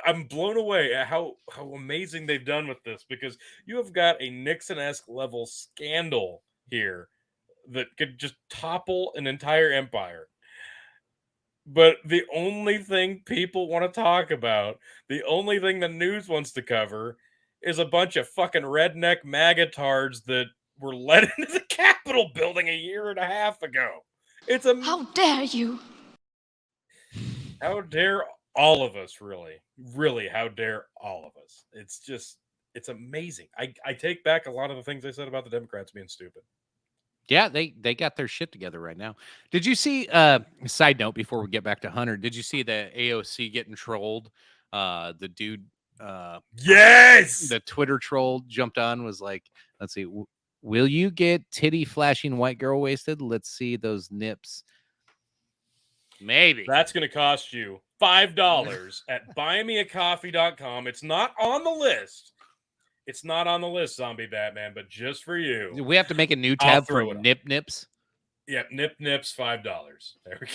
I'm blown away at how amazing they've done with this, because you have got a Nixon-esque level scandal here that could just topple an entire empire. But the only thing people want to talk about, the only thing the news wants to cover, is a bunch of fucking redneck MAGA-tards that were let into the Capitol building a year and a half ago. How dare you? How dare all of us, really? Really, how dare all of us? It's amazing. I take back a lot of the things I said about the Democrats being stupid. Yeah, they got their shit together right now. Did you see, side note before we get back to Hunter, did you see the AOC getting trolled? The dude, yes! The Twitter troll jumped on, was like, let's see, will you get titty flashing white girl wasted? Let's see those nips. Maybe. That's going to cost you $5 at buymeacoffee.com. It's not on the list. It's not on the list, Zombie Batman, but just for you. Do we have to make a new tab for nip nips? Yep, nip nips, $5. There we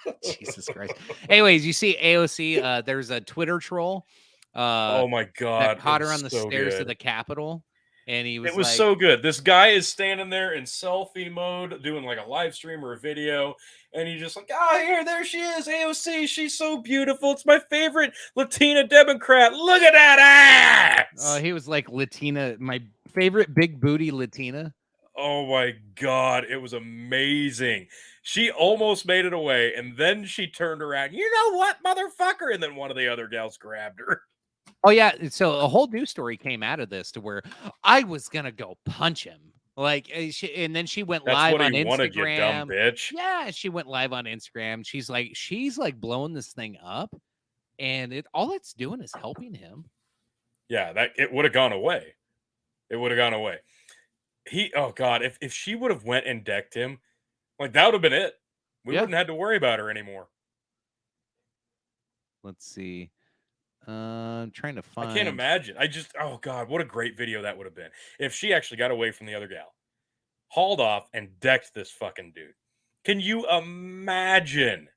go. Jesus Christ. Anyways, you see AOC, there's a Twitter troll. Oh my God. That caught her on the stairs to the Capitol. And it was like, so good. This guy is standing there in selfie mode, doing like a live stream or a video, and he's just like, there she is, AOC. She's so beautiful. It's my favorite Latina Democrat. Look at that ass. He was like Latina, my favorite big booty Latina. Oh my God, it was amazing. She almost made it away, and then she turned around. You know what, motherfucker? And then one of the other gals grabbed her. Oh, yeah. So a whole news story came out of this, to where I was going to go punch him. Like, and then she went That's live what on he wanted, you dumb Instagram. bitch. Yeah, she went live on Instagram. She's like blowing this thing up, and all it's doing is helping him. Yeah, that it would have gone away. It would have gone away. Oh God, if she would have went and decked him, like that would have been it. We wouldn't have to worry about her anymore. Let's see. I'm trying to find. I can't imagine. Oh God, what a great video that would have been if she actually got away from the other gal, hauled off, and decked this fucking dude. Can you imagine?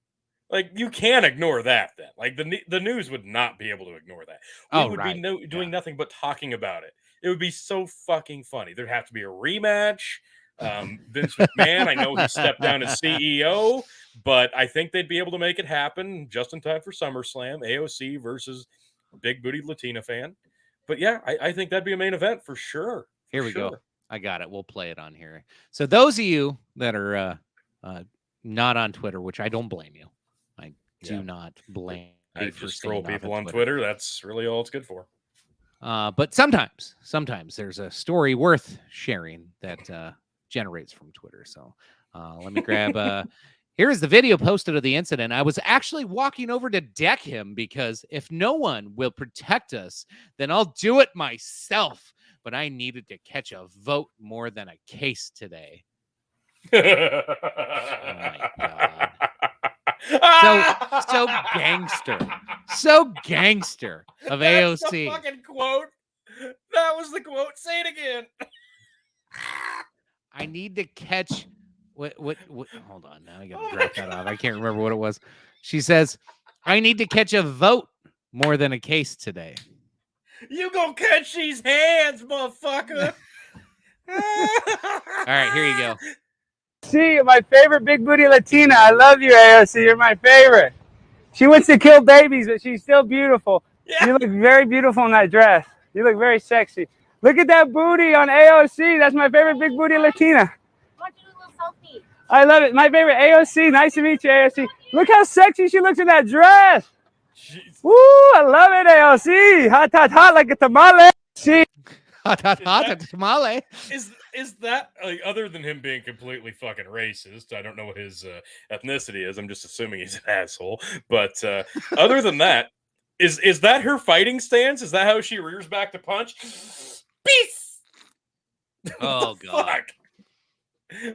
Like, you can't ignore that then. Like, the news would not be able to ignore that. We would be doing nothing but talking about it. It would be so fucking funny. There'd have to be a rematch. Vince McMahon, I know he stepped down as CEO, but I think they'd be able to make it happen just in time for SummerSlam. AOC versus Big Booty Latina fan. But yeah, I think that'd be a main event for sure. Here we go. I got it. We'll play it on here. So those of you that are not on Twitter, which I don't blame you. I do not blame you for just troll people on Twitter. Twitter. That's really all it's good for. But sometimes there's a story worth sharing that generates from Twitter. So let me grab here is the video posted of the incident. I was actually walking over to deck him because if no one will protect us, then I'll do it myself. But I needed to catch a vote more than a case today. Oh my God. So gangster of That's AOC. the fucking quote. That was the quote. Say it again. I need to catch what hold on, now I gotta drop that off. I can't remember what it was. She says, I need to catch a vote more than a case today. You gonna catch these hands, motherfucker. All right, here you go. See, my favorite big booty Latina. I love you, AOC. You're my favorite. She wants to kill babies, but she's still beautiful. Yeah. You look very beautiful in that dress. You look very sexy. Look at that booty on AOC. That's my favorite big booty Latina. I love it. My favorite AOC. Nice to meet you, AOC. Look how sexy she looks in that dress. Jeez. Woo, I love it, AOC. Hot, hot, hot like a tamale. See? Hot, hot, hot like a tamale. Is that, like, other than him being completely fucking racist, I don't know what his ethnicity is. I'm just assuming he's an asshole. But other than that, is that her fighting stance? Is that how she rears back to punch? Peace! Oh, God. Fuck?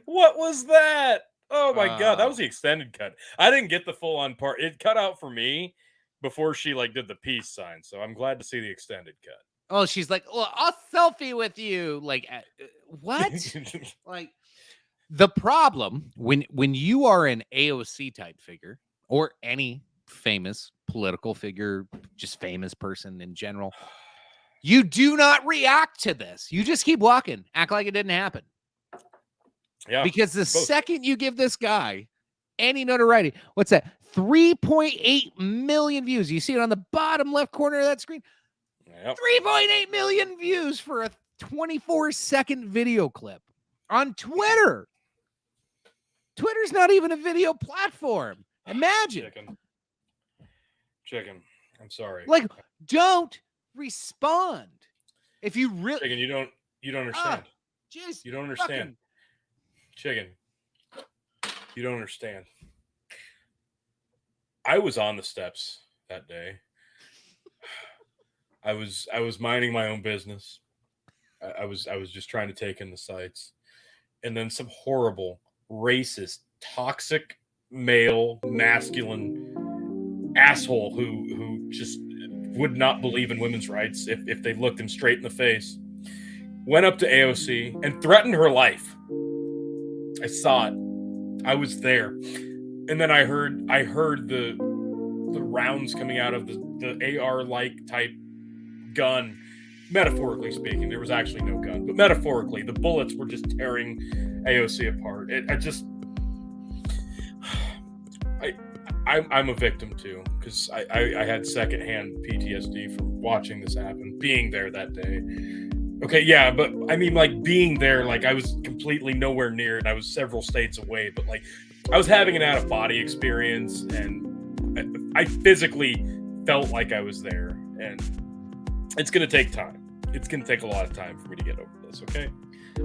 What was that? Oh, my God. That was the extended cut. I didn't get the full-on part. It cut out for me before she, like, did the peace sign. So I'm glad to see the extended cut. Oh, she's like, well, I'll selfie with you. Like, what? Like, the problem when you are an AOC type figure or any famous political figure, just famous person in general, you do not react to this. You just keep walking, act like it didn't happen. Yeah. Because the second you give this guy any notoriety, what's that? 3.8 million views. You see it on the bottom left corner of that screen. Yep. 3.8 million views for a 24-second video clip on Twitter. Twitter's not even a video platform. Imagine. Chicken. I'm sorry. Like, don't respond. If you really Chicken, you don't understand. Just you don't understand. Chicken. You don't understand. I was on the steps that day. I was minding my own business. I was just trying to take in the sights. And then some horrible, racist, toxic, male, masculine asshole who just would not believe in women's rights if they looked him straight in the face, went up to AOC and threatened her life. I saw it. I was there. And then I heard the rounds coming out of the AR-like type gun. Metaphorically speaking, there was actually no gun, but metaphorically, the bullets were just tearing AOC apart. I'm a victim too, because I had secondhand PTSD from watching this happen, being there that day. Okay, yeah, but I mean, like, being there, like, I was completely nowhere near it. I was several states away, but, like, I was having an out-of-body experience, and I physically felt like I was there, and it's going to take time. It's going to take a lot of time for me to get over this, okay?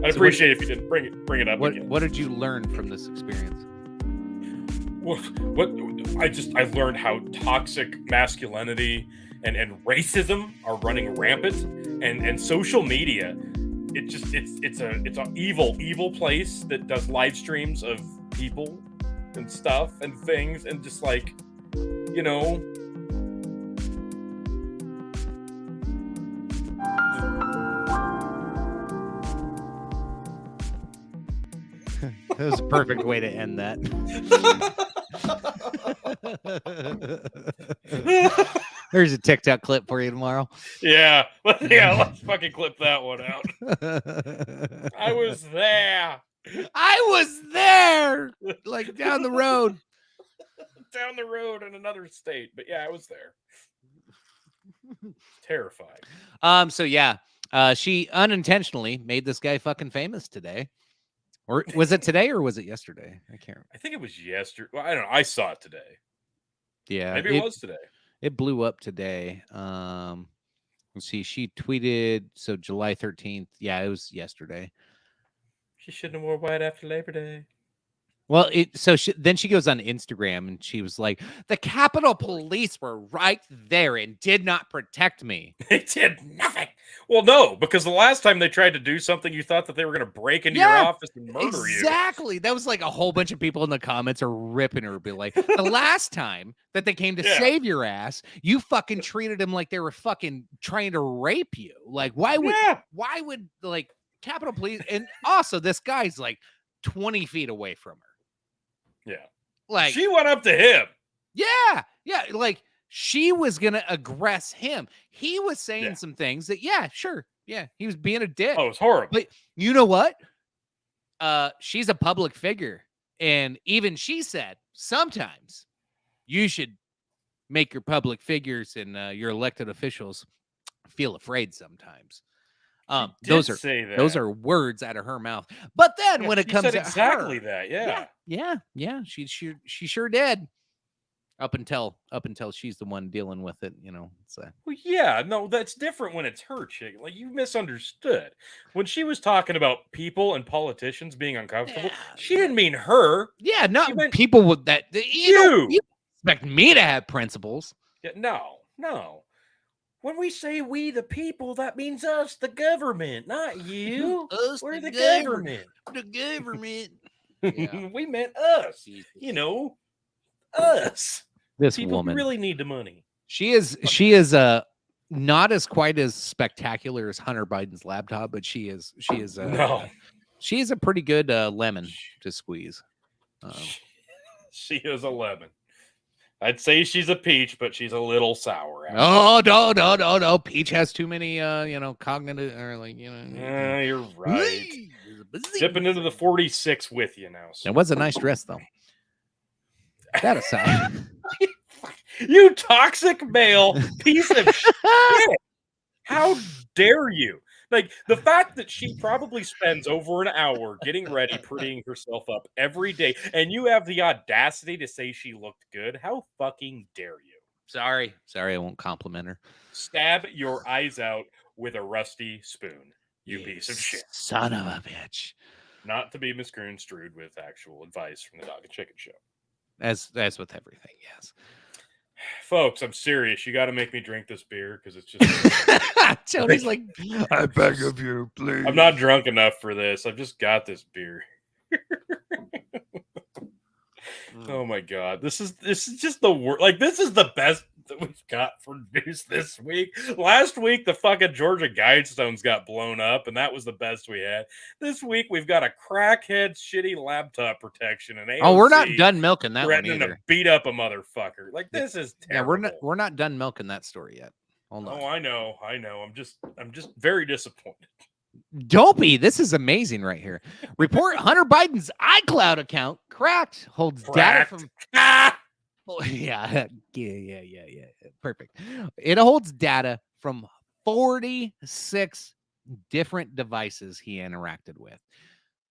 I'd appreciate it if you didn't bring it up again. What did you learn from this experience? What I learned how toxic masculinity and racism are running rampant, and social media. It's an evil place that does live streams of people and stuff and things, and just like, you know. That was a perfect way to end that. There's a TikTok clip for you tomorrow. Yeah, let's fucking clip that one out. I was there. Like down the road. Down the road in another state. But yeah, I was there. Terrifying. So yeah, she unintentionally made this guy fucking famous today. Or was it today or was it yesterday? I can't remember. I think it was yesterday. Well, I don't know. I saw it today. Yeah. Maybe it was today. It blew up today. Let's see. She tweeted, so July 13th. Yeah, it was yesterday. She shouldn't have worn white after Labor Day. Well, then she goes on Instagram and she was like, the Capitol Police were right there and did not protect me. They did nothing. Well, no, because the last time they tried to do something, you thought that they were going to break into your office and murder you. Exactly. That was like a whole bunch of people in the comments are ripping her. Be like, the last time that they came to save your ass, you fucking treated them like they were fucking trying to rape you. Like, why would like Capitol Police? And also, this guy's like 20 feet away from her. Yeah. Like, she went up to him. Yeah. Yeah. Like, she was going to aggress him. He was saying some things that, sure. Yeah. He was being a dick. Oh, it was horrible. But you know what? She's a public figure. And even she said, sometimes you should make your public figures and your elected officials feel afraid sometimes. Those are words out of her mouth. But then when it comes to exactly her, that, yeah, she sure did. Up until she's the one dealing with it, you know. So. Well, yeah, no, that's different when it's her chick. Like, you misunderstood when she was talking about people and politicians being uncomfortable. She didn't mean her. Yeah, not people with that. You expect me to have principles? Yeah, no. When we say we the people, that means us, the government, not you. We're the government. The government. Yeah. We meant us. Jesus. You know, us. This people woman really need the money. She is not as quite as spectacular as Hunter Biden's laptop, but she is a pretty good lemon to squeeze. She is a lemon. I'd say she's a peach, but she's a little sour. Oh, no. Peach has too many, cognitive or like, you're right. Dipping into the 46 with you now. So. It was a nice dress, though. That aside. You toxic male piece of shit. How dare you? Like, the fact that she probably spends over an hour getting ready, prettying herself up every day, and you have the audacity to say she looked good. How fucking dare you? Sorry, I won't compliment her. Stab your eyes out with a rusty spoon, you piece of shit. Son of a bitch. Not to be misconstrued with actual advice from the Dog and Chicken Show. As with everything, yes. Folks, I'm serious. You got to make me drink this beer because it's just. Tony's like, I beg of you, please. I'm not drunk enough for this. I've just got this beer. Oh my god, this is just the worst. Like, this is the best that we've got for news this week. Last week, the fucking Georgia Guidestones got blown up, and that was the best we had. This week, we've got a crackhead shitty laptop protection and AOC we're not done milking that one either. To beat up a motherfucker. Like, this is terrible. Yeah, we're not done milking that story yet. Hold on. Oh, I know. I'm just very disappointed. Dopey, this is amazing right here. Report Hunter Biden's iCloud account cracked. Holds data from yeah. Perfect. It holds data from 46 different devices he interacted with.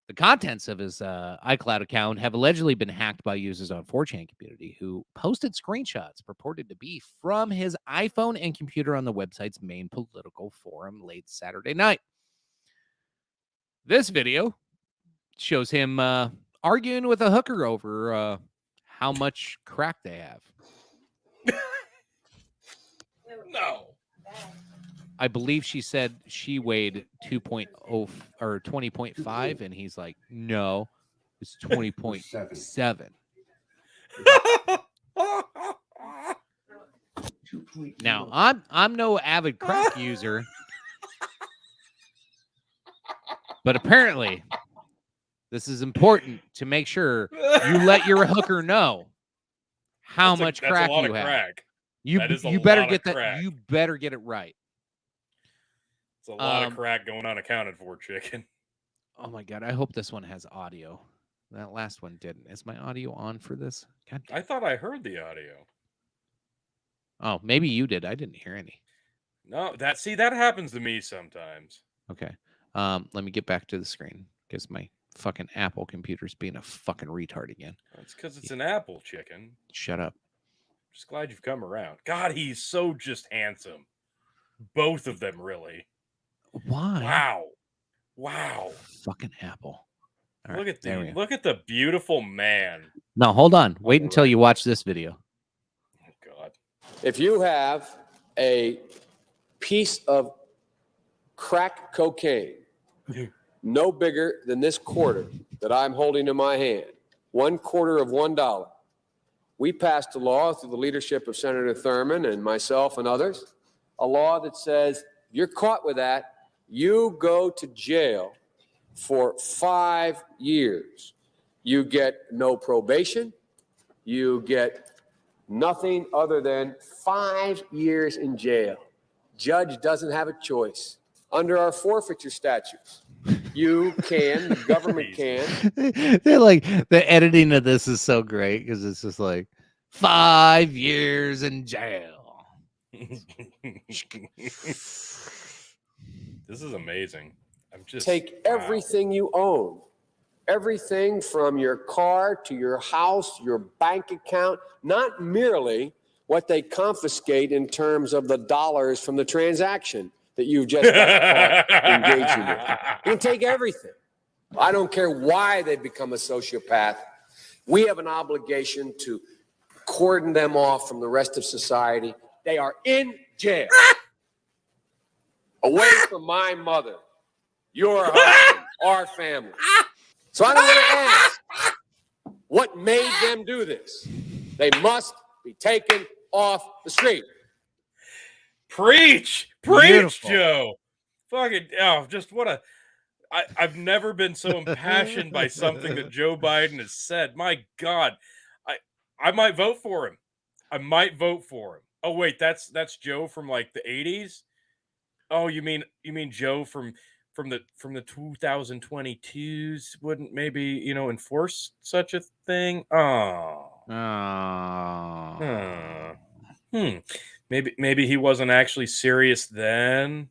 The contents of his iCloud account have allegedly been hacked by users on 4chan community who posted screenshots purported to be from his iPhone and computer on the website's main political forum late Saturday night. This video shows him arguing with a hooker over how much crack they have. No. I believe she said she weighed 2.0 or 20.5, and he's like, no, it's 20.7. Now, I'm no avid crack user, but apparently this is important to make sure you let your hooker know how much crack you have. Crack. You better get that. Crack. You better get it right. It's a lot of crack going unaccounted for, chicken. Oh my god! I hope this one has audio. That last one didn't. Is my audio on for this? God damn. I thought I heard the audio. Oh, maybe you did. I didn't hear any. No, that happens to me sometimes. Okay. Let me get back to the screen because my fucking Apple computer's being a fucking retard again. That's because it's an Apple, chicken. Shut up. Just glad you've come around. God, he's so just handsome. Both of them, really. Why? Wow. Fucking Apple. All Look right, look at the beautiful man. No, hold on. Wait until you watch this video. Oh God. If you have a piece of crack cocaine, no bigger than this quarter that I'm holding in my hand, 1/4 of $1, we passed a law through the leadership of Senator Thurmond and myself and others, a law that says if you're caught with that, you go to jail for 5 years. You get no probation. You get nothing other than 5 years in jail. Judge doesn't have a choice. Under our forfeiture statutes, you can, the government can. They're like, the editing of this is so great because it's just like 5 years in jail. This is amazing. I'm just take everything you own, everything from your car to your house, your bank account, not merely what they confiscate in terms of the dollars from the transaction that you just got caught engaging in. You can take everything. I don't care why they become a sociopath. We have an obligation to cordon them off from the rest of society. They are in jail. Away from my mother, your husband, our family. So I don't want to ask what made them do this. They must be taken off the street. Preach, Beautiful. Joe. Fucking just what a. I've never been so impassioned by something that Joe Biden has said. My God, I might vote for him. I might vote for him. Oh wait, that's Joe from like the 80s. Oh, you mean Joe from the 2022s wouldn't maybe enforce such a thing? Maybe he wasn't actually serious then.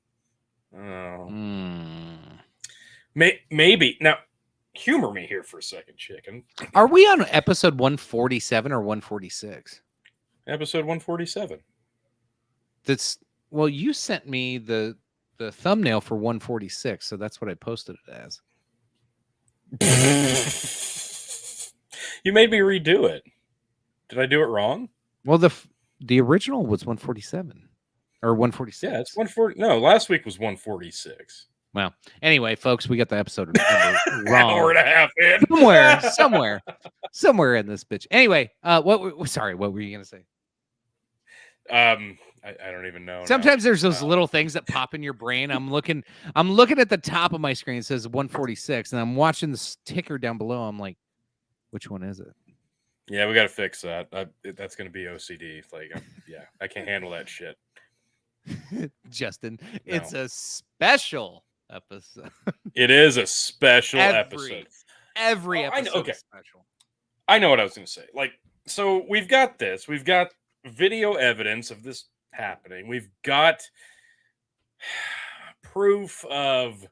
Maybe now humor me here for a second, chicken. Are we on episode 147 or 146? Episode 147. Well, you sent me the thumbnail for 146, so that's what I posted it as. You made me redo it. Did I do it wrong? Well, the original was 147 or 146. Yeah, it's 140. No, last week was 146. Well, anyway, folks, we got the episode number wrong. Hour and a half in. somewhere in this bitch. Anyway, what were you gonna say? I don't even know. Sometimes there's those little things that pop in your brain. I'm looking at the top of my screen. It says 146, and I'm watching the ticker down below. I'm like, which one is it? Yeah, we got to fix that. That's going to be OCD. Like, I can't handle that shit. Justin, it's a special episode. It is a special episode. Every episode is special. I know what I was going to say. Like, so we've got this. We've got video evidence of this happening. We've got proof of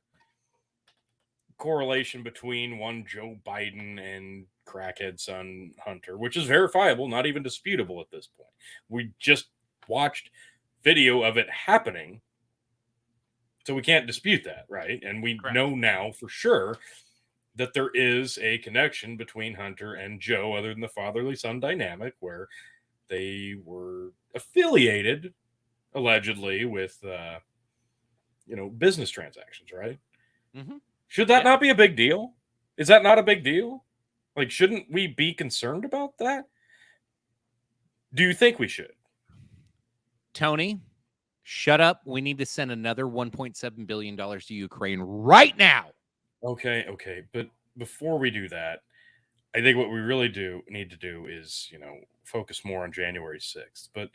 correlation between one Joe Biden and crackhead son Hunter, which is verifiable, not even disputable at this point. We just watched video of it happening So we can't dispute that, right? And we Correct. know now for sure that there is a connection between Hunter and Joe, other than the fatherly son dynamic, where they were affiliated, allegedly, with business transactions, right? Mm-hmm. Should that Yeah. not be a big deal? Is that not a big deal? Like, shouldn't we be concerned about that? Do you think we should? Tony, shut up. We need to send another $1.7 billion to Ukraine right now. Okay. But before we do that, I think what we really need to do is, focus more on January 6th. But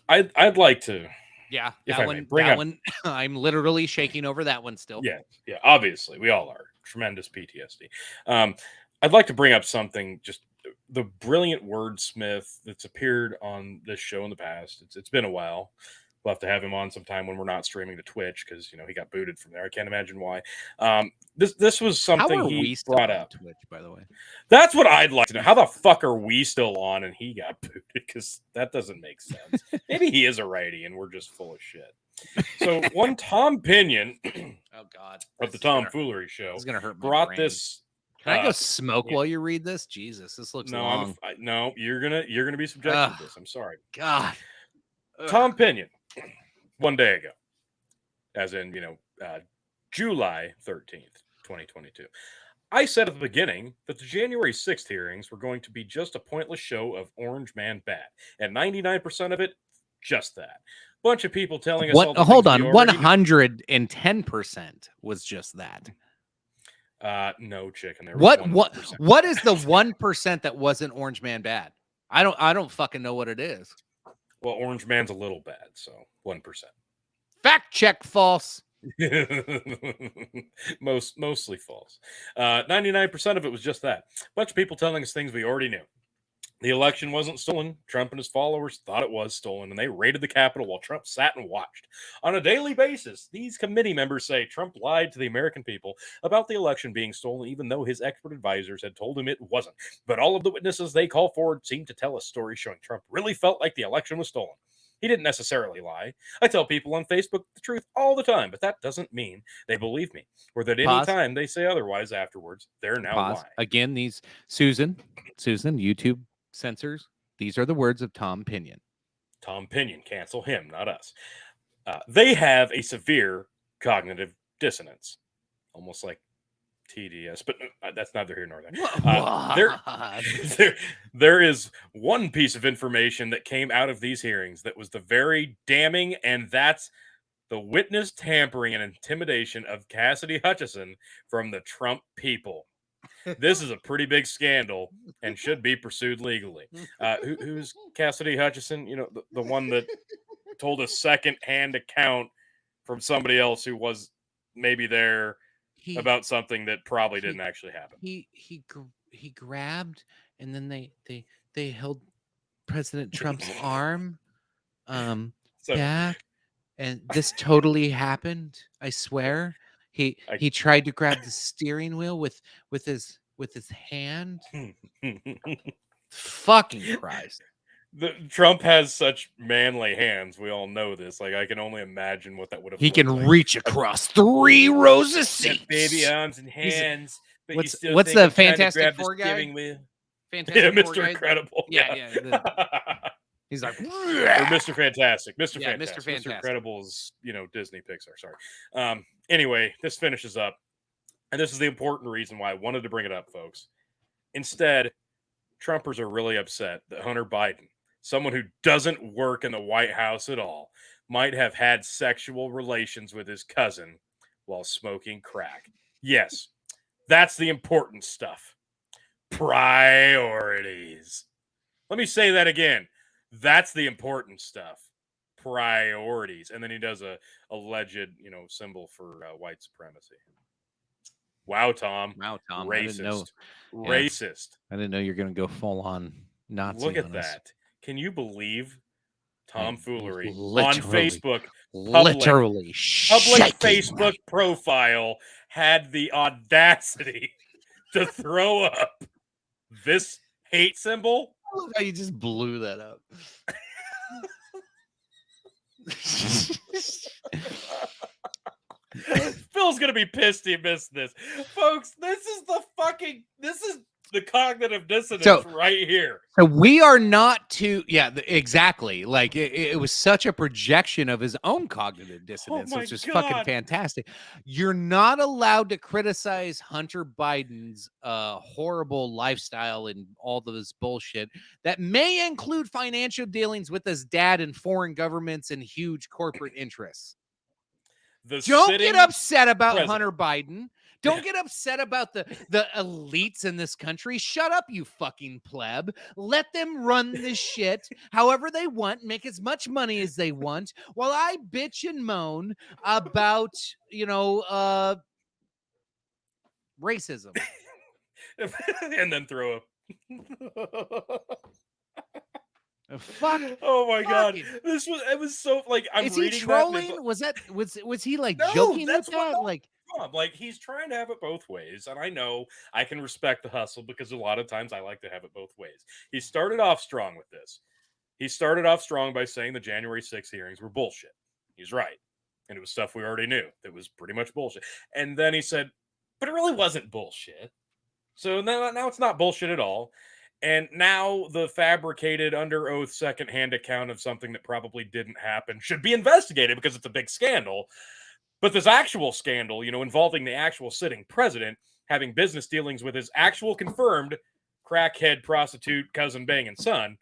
I'd like to. Yeah, If that I one. may, bring That up- one. I'm literally shaking over that one still. Yeah. Obviously, we all are. Tremendous PTSD. I'd like to bring up something, just the brilliant wordsmith that's appeared on this show in the past. It's been a while. We'll have to have him on sometime when we're not streaming to Twitch, because he got booted from there. I can't imagine why. This was How something are he we still brought on up. Twitch, by the way? That's what I'd like to know. How the fuck are we still on and he got booted? Because that doesn't make sense. Maybe he is a righty and we're just full of shit. So one Tom Pinion Oh God, of the Tom Foolery Show It's gonna hurt my brought brain. this. Can I go smoke yeah. while you read this? Jesus, this looks No, long. no, you're gonna be subjected Ugh. to this. I'm sorry. God, Tom Pinion, one day ago, as in July 13th, 2022. I said at the beginning that the January 6th hearings were going to be just a pointless show of Orange Man bad, and 99% of it, just that. Bunch of people telling us all what? the Hold things we on, already knew. 110% was just that. No, chicken. There was What 1%. what is the 1% that wasn't Orange Man bad? I don't fucking know what it is. Well, Orange Man's a little bad, so 1%. Fact check false. Mostly false. 99% of it was just that. Bunch of people telling us things we already knew. The election wasn't stolen. Trump and his followers thought it was stolen, and they raided the Capitol while Trump sat and watched. On a daily basis, these committee members say Trump lied to the American people about the election being stolen, even though his expert advisors had told him it wasn't. But all of the witnesses they call forward seem to tell a story showing Trump really felt like the election was stolen. He didn't necessarily lie. I tell people on Facebook the truth all the time, but that doesn't mean they believe me, or that any Pause. time they say otherwise afterwards, they're now Pause. lying. Again, these Susan, YouTube censors. These are the words of Tom Pinion. Tom Pinion, cancel him, not us. They have a severe cognitive dissonance, almost like TDS, but that's neither here nor there. There is one piece of information that came out of these hearings that was the very damning, and that's the witness tampering and intimidation of Cassidy Hutchinson from the Trump people. This is a pretty big scandal and should be pursued legally. Who's Cassidy Hutchinson? The one that told a second-hand account from somebody else who was maybe there about something that probably didn't actually happen. He grabbed, and then they held President Trump's arm back, and this totally happened. I swear. He tried to grab the steering wheel with his hand. Fucking Christ. Trump has such manly hands. We all know this. Like, I can only imagine what that would have He looked can like. reach across 3 rows of seats. Baby arms and hands. But What's you still the think I'm trying to Fantastic grab the Four guy? steering wheel? Fantastic Yeah, Four Mr. guy? Incredible. Yeah. He's like, or Mr. Fantastic. Mr. Yeah, Fantastic. Mr. Fantastic. Mr. Incredible is, Disney Pixar. Sorry. Anyway, this finishes up. And this is the important reason why I wanted to bring it up, folks. Instead, Trumpers are really upset that Hunter Biden, someone who doesn't work in the White House at all, might have had sexual relations with his cousin while smoking crack. Yes, that's the important stuff. Priorities. Let me say that again. That's the important stuff. Priorities. And then he does a alleged, symbol for white supremacy. Wow, Tom. Wow, Tom. Racist. I Racist. I didn't know you're going to go full on Nazi. Look at on us. that. Can you believe tomfoolery on Literally. Facebook? Literally. Public shaking Facebook profile had the audacity to throw up this hate symbol. I love how you just blew that up. gonna be pissed he missed this, folks. This is the cognitive dissonance right here. So we are not too, exactly. Like it was such a projection of his own cognitive dissonance, which is fucking fantastic. You're not allowed to criticize Hunter Biden's horrible lifestyle and all this bullshit that may include financial dealings with his dad and foreign governments and huge corporate interests. Don't get upset about Hunter Biden. Don't get upset about the elites in this country. Shut up, you fucking pleb. Let them run this shit however they want, make as much money as they want, while I bitch and moan about, racism. And then throw up. Fuck. Oh my god. It was so like I'm Is reading he trolling? That, was he like joking with that? Like he's trying to have it both ways, and I know I can respect the hustle because a lot of times I like to have it both ways. He started off strong with this. He started off strong by saying the January 6th hearings were bullshit. He's right. And it was stuff we already knew that was pretty much bullshit. And then he said, but it really wasn't bullshit. So now it's not bullshit at all. And now the fabricated under oath secondhand account of something that probably didn't happen should be investigated because it's a big scandal. But this actual scandal, involving the actual sitting president having business dealings with his actual confirmed crackhead, prostitute, cousin banging son,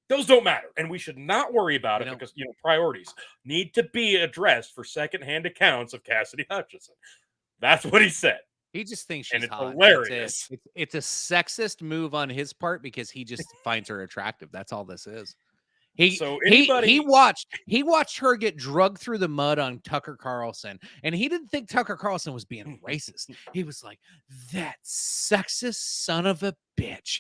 those don't matter. And we should not worry about it because, priorities need to be addressed for secondhand accounts of Cassidy Hutchinson. That's what he said. He just thinks she's hot. Hilarious. It's a sexist move on his part because he just finds her attractive. That's all this is. He watched her get drugged through the mud on Tucker Carlson, and he didn't think Tucker Carlson was being racist. He was like, that sexist son of a bitch.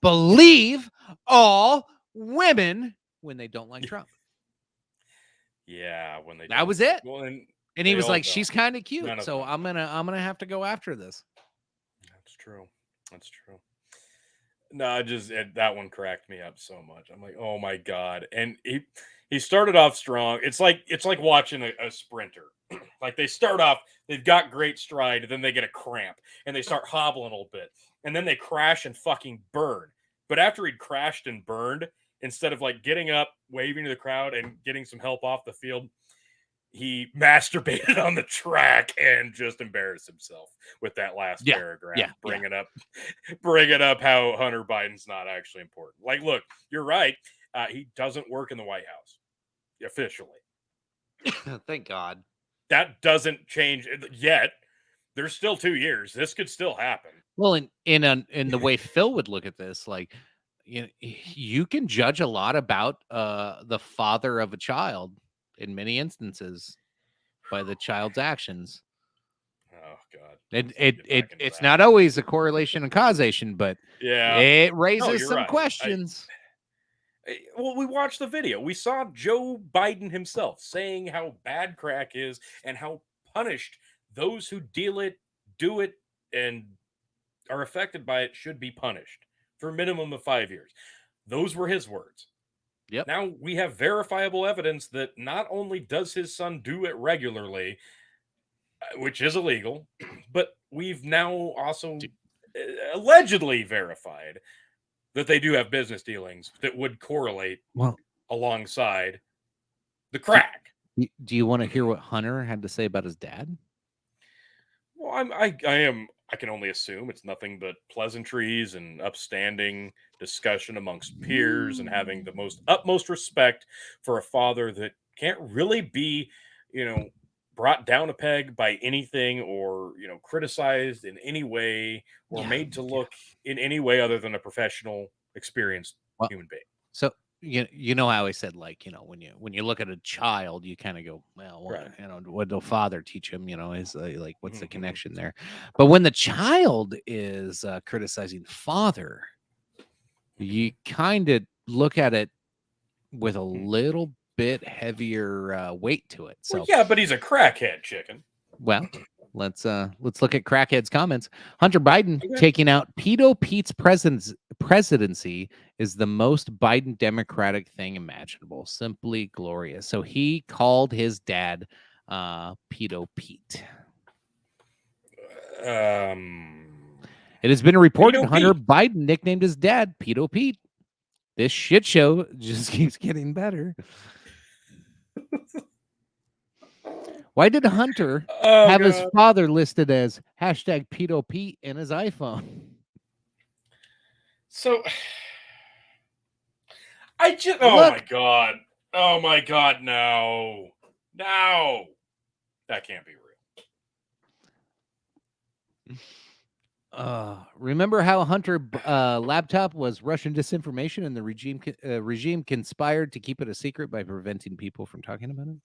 Believe all women when they don't like Trump. Yeah, when they that was it. Well, and he was like, she's kind of cute, so I'm gonna have to go after this. That's true. No, that one cracked me up so much. I'm like, oh my god! And he started off strong. It's like watching a sprinter. Like they start off, they've got great stride, and then they get a cramp, and they start hobbling a little bit, and then they crash and fucking burn. But after he'd crashed and burned, instead of like getting up, waving to the crowd, and getting some help off the field, he masturbated on the track and just embarrassed himself with that last paragraph, bringing up how Hunter Biden's not actually important. Like, look, you're right. He doesn't work in the White House officially. Thank God. That doesn't change yet. There's still 2 years. This could still happen. Well, in the way Phil would look at this, like, you can judge a lot about the father of a child in many instances by the child's actions. Oh God. It's not always a correlation and causation, but it raises some questions. Well, we watched the video. We saw Joe Biden himself saying how bad crack is and how punished those who deal it, do it, and are affected by it should be punished for a minimum of 5 years. Those were his words. Yep. Now we have verifiable evidence that not only does his son do it regularly, which is illegal, but we've now also allegedly verified that they do have business dealings that would correlate alongside the crack. Do you want to hear what Hunter had to say about his dad? Well, I can only assume it's nothing but pleasantries and upstanding discussion amongst peers and having the utmost respect for a father that can't really be, brought down a peg by anything or, criticized in any way or made to look in any way other than a professional, experienced human being. So, how I always said, like, when you look at a child, you kind of go, well, what did the father teach him? Is like, what's the connection there? But when the child is criticizing father, you kind of look at it with a little bit heavier weight to it. So but he's a crackhead, chicken. Well, let's look at Crackhead's comments. Hunter Biden taking out Pedo Pete's presidency is the most Biden Democratic thing imaginable. Simply glorious. So he called his dad Pedo Pete. It has been reported Pedo Hunter Pete. Biden nicknamed his dad Pedo Pete. This shit show just keeps getting better. Why did Hunter have his father listed as hashtag Pedo Pete in his iPhone? So, I just, my God. Oh my God, no. No. That can't be real. Remember how Hunter laptop was Russian disinformation and the regime conspired to keep it a secret by preventing people from talking about it?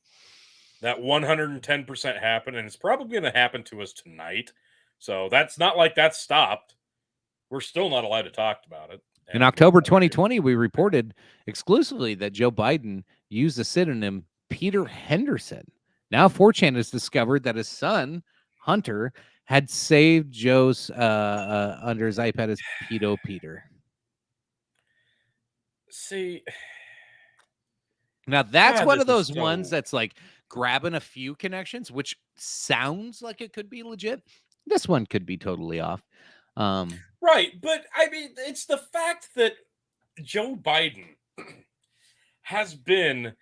That 110% happened, and it's probably going to happen to us tonight. So that's not like that stopped. We're still not allowed to talk about it. In October 2020, we reported exclusively that Joe Biden used the synonym Peter Henderson. Now 4chan has discovered that his son, Hunter, had saved Joe's under his iPad as Pedo Peter. See, now that's one of those ones that's like grabbing a few connections, which sounds like it could be legit. This one could be totally off. Right, but I mean, it's the fact that Joe Biden has been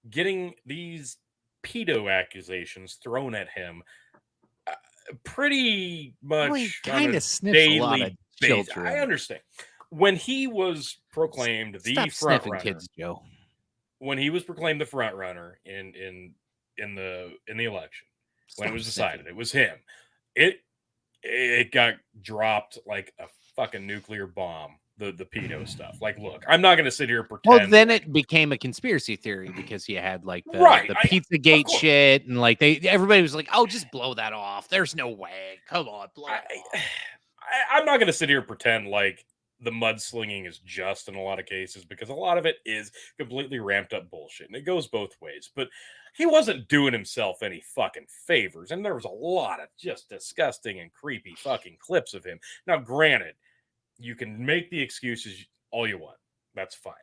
getting these pedo accusations thrown at him pretty much kind on of a sniffs a lot daily of basis. children. I understand. When he was proclaimed the front runner, kids, Joe. When he was proclaimed the front runner in the election, when it was decided it was him, it got dropped like a fucking nuclear bomb. The pedo stuff. Like, look, I'm not going to sit here and pretend. Well, then it became a conspiracy theory because you had like the Pizzagate shit, and like everybody was like, "Oh, just blow that off. There's no way. Come on, blow it off." I'm not going to sit here and pretend like the mudslinging is just in a lot of cases, because a lot of it is completely ramped up bullshit, and it goes both ways. But he wasn't doing himself any fucking favors, and there was a lot of just disgusting and creepy fucking clips of him. Now, granted, you can make the excuses all you want. That's fine.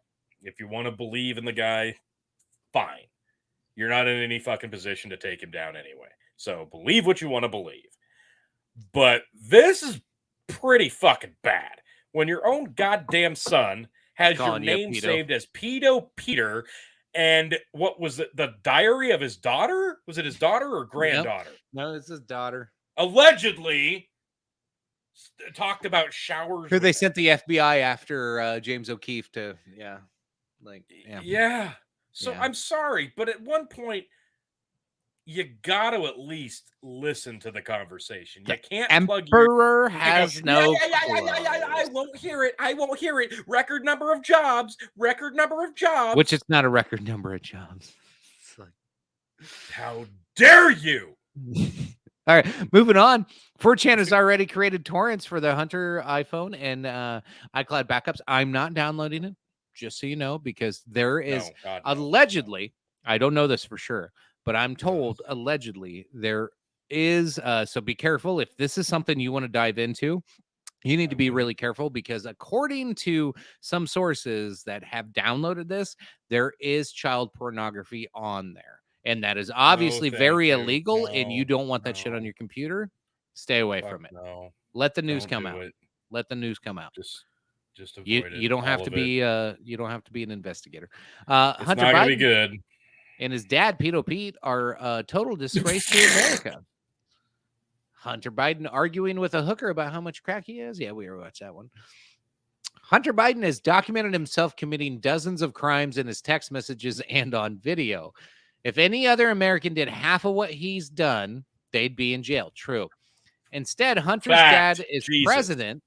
If you want to believe in the guy, fine. You're not in any fucking position to take him down anyway. So believe what you want to believe. But this is pretty fucking bad. When your own goddamn son has your name saved as Pedo Peter, and what was it? The diary of his daughter? Was it his daughter or granddaughter? No, it's his daughter. Allegedly talked about showers. Who they sent the FBI after James O'Keefe to, So I'm sorry, but at one point, you got to at least listen to the conversation. You can't Emperor has no. I won't hear it. I won't hear it. Record number of jobs. Record number of jobs. Which it's not a record number of jobs. It's like, how dare you? All right, moving on. 4chan has already created torrents for the Hunter iPhone and iCloud backups. I'm not downloading it, just so you know, because there is allegedly, I don't know this for sure, but I'm told allegedly there is. So be careful. If this is something you want to dive into, you need to be really careful, because according to some sources that have downloaded this, there is child pornography on there. And that is obviously very illegal, and you don't want that shit on your computer. Stay away from it. No. Let the news come out. Let the news come out. Just avoid it. You don't have to be you don't have to be an investigator. It's Hunter not Biden gonna be good. and his dad, Pedo Pete, are a total disgrace to America. Hunter Biden arguing with a hooker about how much crack he has. Yeah, we watched that one. Hunter Biden has documented himself committing dozens of crimes in his text messages and on video. If any other American did half of what he's done, they'd be in jail. True. Instead, Hunter's dad is president.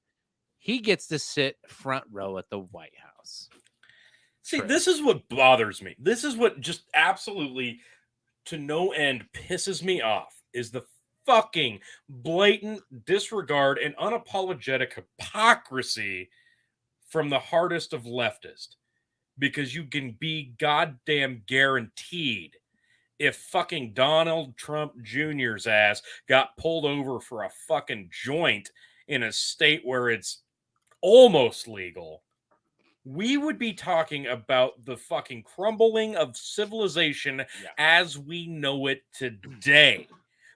He gets to sit front row at the White House. See, this is what bothers me. This is what just absolutely, to no end, pisses me off, is the fucking blatant disregard and unapologetic hypocrisy from the hardest of leftists. Because you can be goddamn guaranteed, if fucking Donald Trump Jr.'s ass got pulled over for a fucking joint in a state where it's almost legal, we would be talking about the fucking crumbling of civilization as we know it today.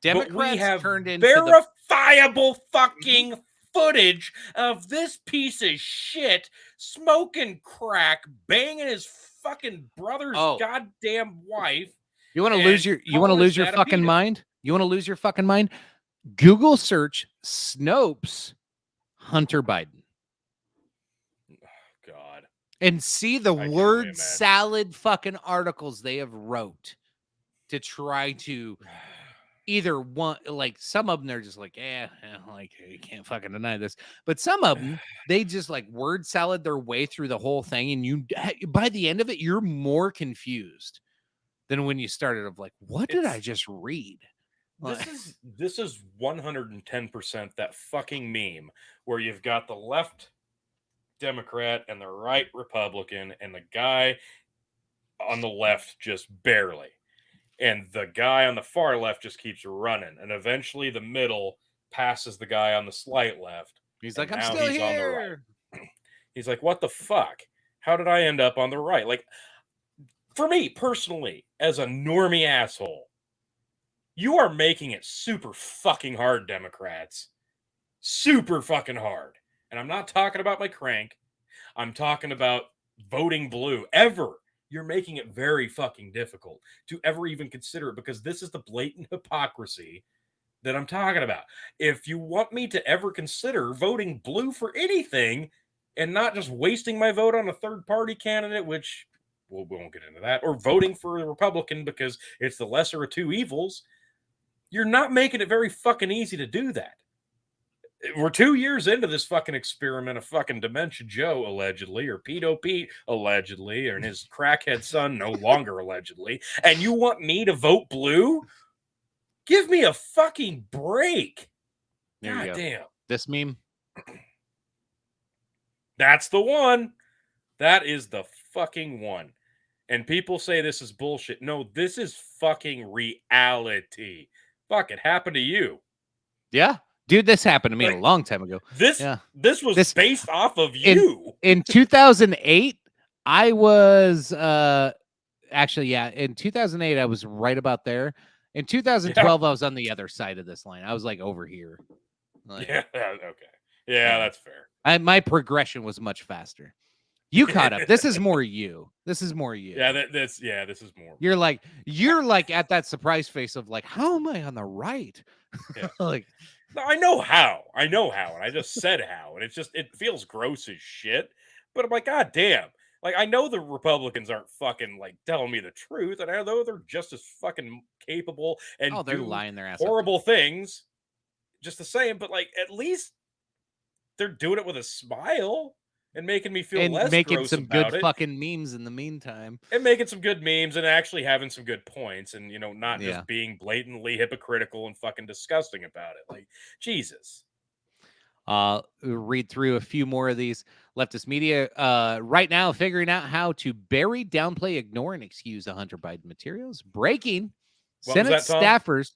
Democrats but we have turned into verifiable fucking footage of this piece of shit smoking crack, banging his fucking brother's goddamn wife. You want to lose your fucking mind? You want to lose your fucking mind? Google search Snopes Hunter Biden. God. And see the word salad fucking articles they have wrote to try to either one, like some of them they're just like, like you can't fucking deny this. But some of them, they just like word salad their way through the whole thing. And you, by the end of it, you're more confused than when you started of like, what did I just read? This is 110% that fucking meme where you've got the left Democrat and the right Republican and the guy on the left just barely. And the guy on the far left just keeps running. And eventually the middle passes the guy on the slight left. He's like, I'm still here. On the right. He's like, what the fuck? How did I end up on the right? Like, for me personally, as a normie asshole, you are making it super fucking hard, Democrats. Super fucking hard. And I'm not talking about my crank. I'm talking about voting blue. You're making it very fucking difficult to ever even consider it, because this is the blatant hypocrisy that I'm talking about. If you want me to ever consider voting blue for anything and not just wasting my vote on a third party candidate, which we won't get into that, or voting for a Republican because it's the lesser of two evils, you're not making it very fucking easy to do that. We're 2 years into this fucking experiment of fucking Dementia Joe, allegedly, or Pedo Pete, allegedly, and his crackhead son, no longer allegedly, and you want me to vote blue? Give me a fucking break. God damn. This meme? That's the one. That is the fucking one. And people say this is bullshit. No, this is fucking reality. Fuck, it happened to you. Yeah. Dude, this happened to me a long time ago. This was based off of you. In 2008, I was actually, in 2008, I was right about there. In 2012, I was on the other side of this line. I was like over here. Okay. Yeah, that's fair. My progression was much faster. You caught up. This is more you. This is more you. Yeah, this is more. You're like at that surprise face of like, how am I on the right? Yeah. Like, no, I know how, and I just said how, and it feels gross as shit. But I'm like, God damn! Like, I know the Republicans aren't fucking like telling me the truth, and I know they're just as fucking capable and they're lying their ass horrible things, just the same. But like, at least they're doing it with a smile and making me feel less making gross some about good it. fucking memes in the meantime, and making some good memes and actually having some good points, and not just being blatantly hypocritical and fucking disgusting about it. Like, Jesus. Read through a few more of these. Leftist media right now figuring out how to bury, downplay, ignore, and excuse the Hunter Biden materials. Breaking. Senate staffers.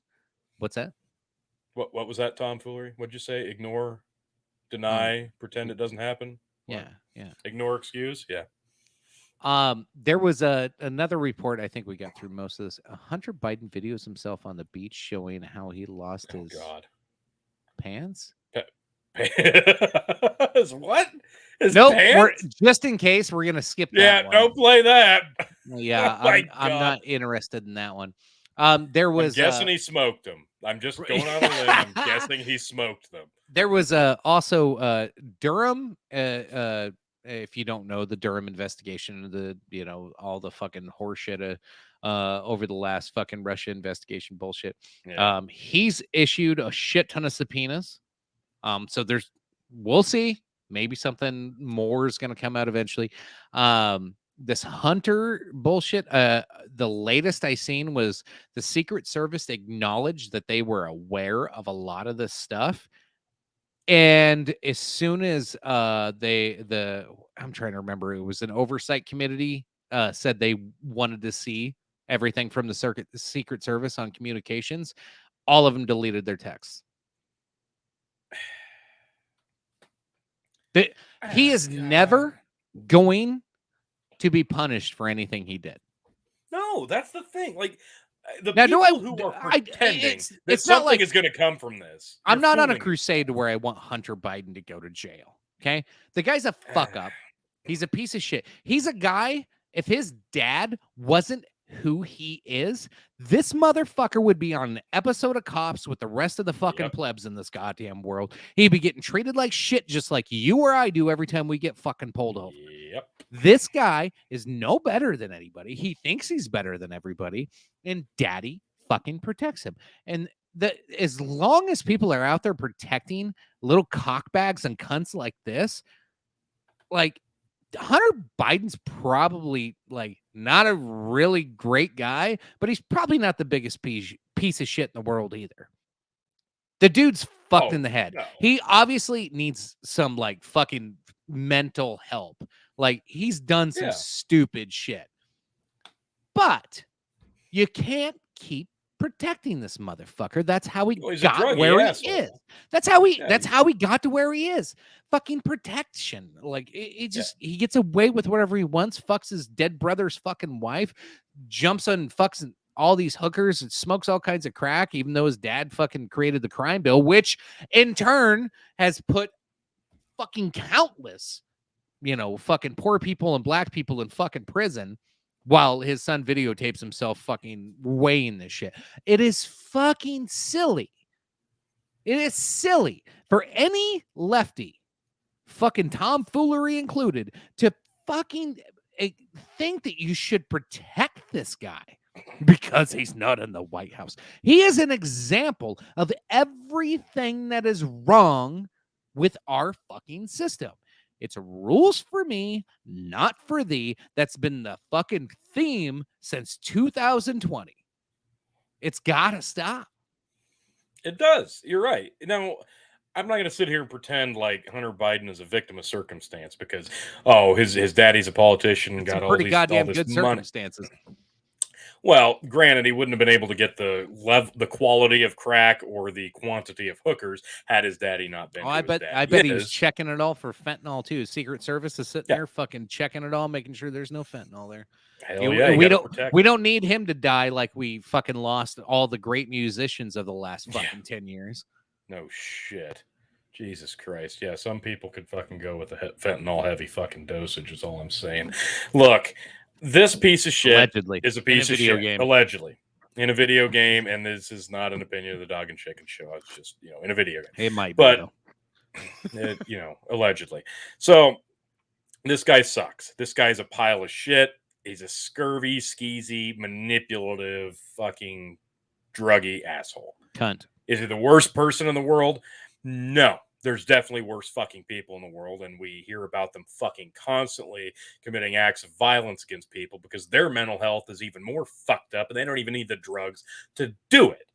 What's that? What was that tomfoolery? What'd you say? Ignore, deny, pretend it doesn't happen? Yeah. Ignore, excuse. Yeah. There was another report. I think we got through most of this. Hunter Biden videos himself on the beach showing how he lost his pants. His what? His nope. pants? Just in case, we're gonna skip that. Yeah, don't play that. Yeah, I'm not interested in that one. There was. I'm guessing he smoked them. I'm just going on a limb. I'm guessing he smoked them. There was also Durham. If you don't know the Durham investigation, all the fucking horseshit over the last fucking Russia investigation bullshit. Yeah. He's issued a shit ton of subpoenas. So we'll see. Maybe something more is going to come out eventually. This Hunter bullshit. The latest I seen was the Secret Service acknowledged that they were aware of a lot of this stuff. And as soon as I'm trying to remember, it was an oversight committee said they wanted to see everything from the Secret Service on communications, all of them deleted their texts. He is never going to be punished for anything he did. No, that's the thing. Like, The Now, do people I- who are I- pretending it's- that it's not something like- is going to come from this. I'm you're not on a fooling crusade to where I want Hunter Biden to go to jail. Okay. The guy's a fuck up. He's a piece of shit. He's a guy. If his dad wasn't who he is, this motherfucker would be on an episode of Cops with the rest of the fucking plebs in this goddamn world. He'd be getting treated like shit, just like you or I do every time we get fucking pulled over. Yep. This guy is no better than anybody. He thinks he's better than everybody, and daddy fucking protects him. And as long as people are out there protecting little cockbags and cunts like this, like Hunter Biden's probably like not a really great guy, but he's probably not the biggest piece of shit in the world either. The dude's fucked in the head. no. He obviously needs some like fucking mental help. Like he's done some stupid shit. But you can't keep protecting this motherfucker. That's how he Well, he's a got druggy where asshole. he is. That's how he got to where he is. Fucking protection. Like it just he gets away with whatever he wants, fucks his dead brother's fucking wife, jumps on fucks all these hookers and smokes all kinds of crack, even though his dad fucking created the crime bill, which in turn has put fucking countless, fucking poor people and black people in fucking prison while his son videotapes himself fucking weighing this shit. It is fucking silly. It is silly for any lefty, fucking tomfoolery included, to fucking think that you should protect this guy because he's not in the White House. He is an example of everything that is wrong with our fucking system. It's rules for me, not for thee. That's been the fucking theme since 2020. It's got to stop. It does. You're right. Now, I'm not going to sit here and pretend like Hunter Biden is a victim of circumstance because, his daddy's a politician and got all Pretty these goddamn all this good money. circumstances. Well, granted, he wouldn't have been able to get the quality of crack or the quantity of hookers had his daddy not been. Oh, I bet he was checking it all for fentanyl too. Secret Service is sitting there fucking checking it all, making sure there's no fentanyl there. Hell yeah, we don't need him to die like we fucking lost all the great musicians of the last fucking 10 years. No shit. Jesus Christ. Yeah, some people could fucking go with a fentanyl heavy fucking dosage is all I'm saying. Look, this piece of shit Allegedly. is a piece of video shit. game. Allegedly. In a video game, and this is not an opinion of the Dog and Chicken Show. It's just, in a video game. It might but, be, though. Allegedly. So, this guy sucks. This guy's a pile of shit. He's a scurvy, skeezy, manipulative, fucking druggy asshole. Cunt. Is he the worst person in the world? No. There's definitely worse fucking people in the world, and we hear about them fucking constantly committing acts of violence against people because their mental health is even more fucked up, and they don't even need the drugs to do it.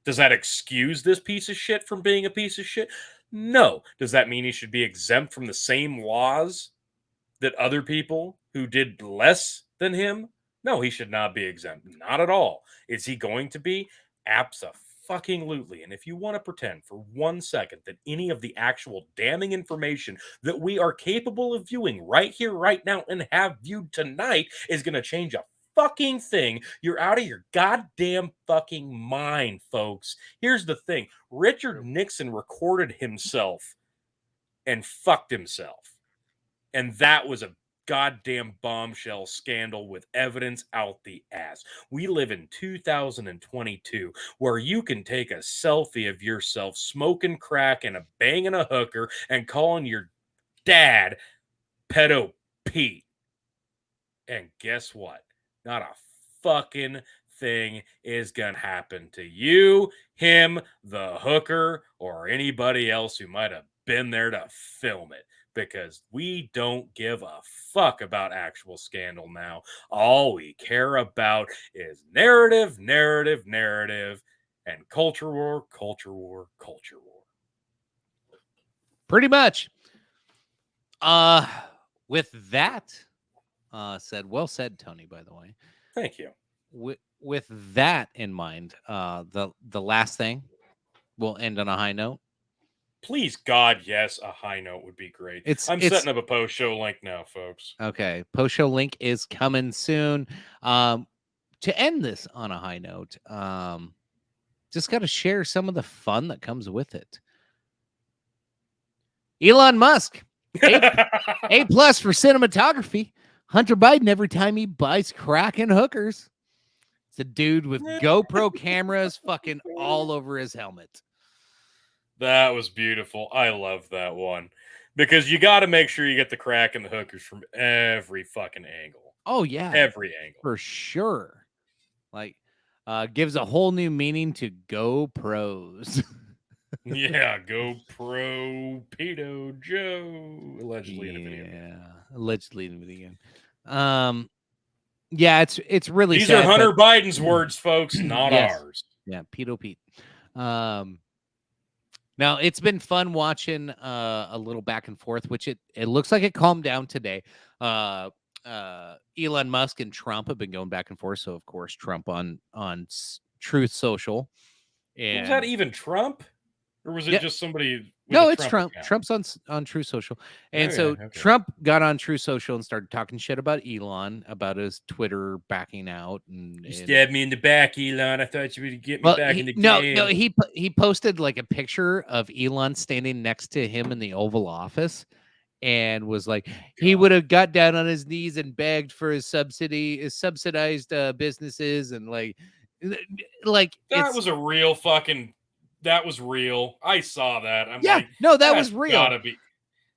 Does that excuse this piece of shit from being a piece of shit? No. Does that mean he should be exempt from the same laws that other people who did less than him? No, he should not be exempt. Not at all. Is he going to be? Abso-fucking-lutely. And if you want to pretend for 1 second that any of the actual damning information that we are capable of viewing right here, right now, and have viewed tonight is going to change a fucking thing, you're out of your goddamn fucking mind, folks. Here's the thing. Richard Nixon recorded himself and fucked himself. And that was a goddamn bombshell scandal with evidence out the ass. We live in 2022 where you can take a selfie of yourself smoking crack and banging a hooker and calling your dad Pedo Pete. And guess what? Not a fucking thing is gonna happen to you, him, the hooker, or anybody else who might have been there to film it. Because we don't give a fuck about actual scandal now. All we care about is narrative, and culture war. Pretty much. With that said, well said, Tony, by the way. Thank you. With that in mind, the last thing, we'll end on a high note. Please, God, yes, a high note would be great. I'm setting up a post show link now, folks. Okay, post show link is coming soon. to end this on a high note, just got to share some of the fun that comes with it. Elon Musk, A plus for cinematography. Hunter Biden every time he buys crack and hookers. It's a dude with GoPro cameras fucking all over his helmet. That was beautiful. I love that one. Because you got to make sure you get the crack and the hookers from every fucking angle. Oh, yeah. Every angle. For sure. Like, gives a whole new meaning to GoPros. Yeah, GoPro Pedo Joe. Allegedly in a video game. Yeah, allegedly in a video game. Yeah, it's really These sad, are Hunter Biden's words, folks, not ours. Yeah, Pedo Pete. Now it's been fun watching a little back and forth, which it looks like it calmed down today. Elon Musk and Trump have been going back and forth. So of course Trump on Truth Social. And was that even Trump? Or was it just somebody? With no, a it's Trump. account? Trump's on True Social. And Oh, so yeah, okay. Trump got on True Social and started talking shit about Elon, about his Twitter backing out. And You stabbed me in the back, Elon. I thought you would get me back in the no, game. he posted like a picture of Elon standing next to him in the Oval Office and was like, he would have got down on his knees and begged for his subsidized businesses and like That was a real fucking. That was real. I saw that. I'm yeah, like, no, that was real. Gotta be.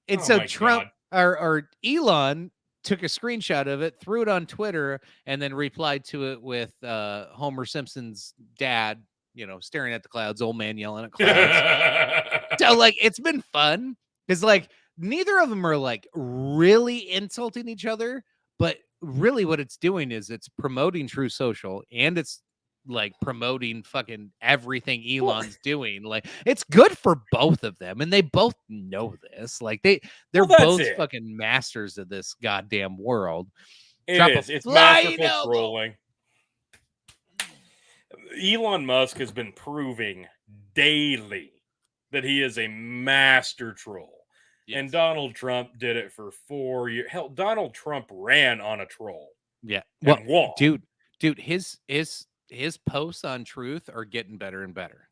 And Oh so my Trump God. or Elon took a screenshot of it, threw it on Twitter, and then replied to it with Homer Simpson's dad, staring at the clouds, old man yelling at clouds. So like it's been fun because like neither of them are like really insulting each other, but really what it's doing is it's promoting True Social and it's like promoting fucking everything Elon's doing. Like it's good for both of them, and they both know this. Like they're both fucking masters of this goddamn world. It's masterful trolling. Elon Musk has been proving daily that he is a master troll. Yes. And Donald Trump did it for 4 years. Hell, Donald Trump ran on a troll. Yeah. Well, dude, his posts on Truth are getting better and better.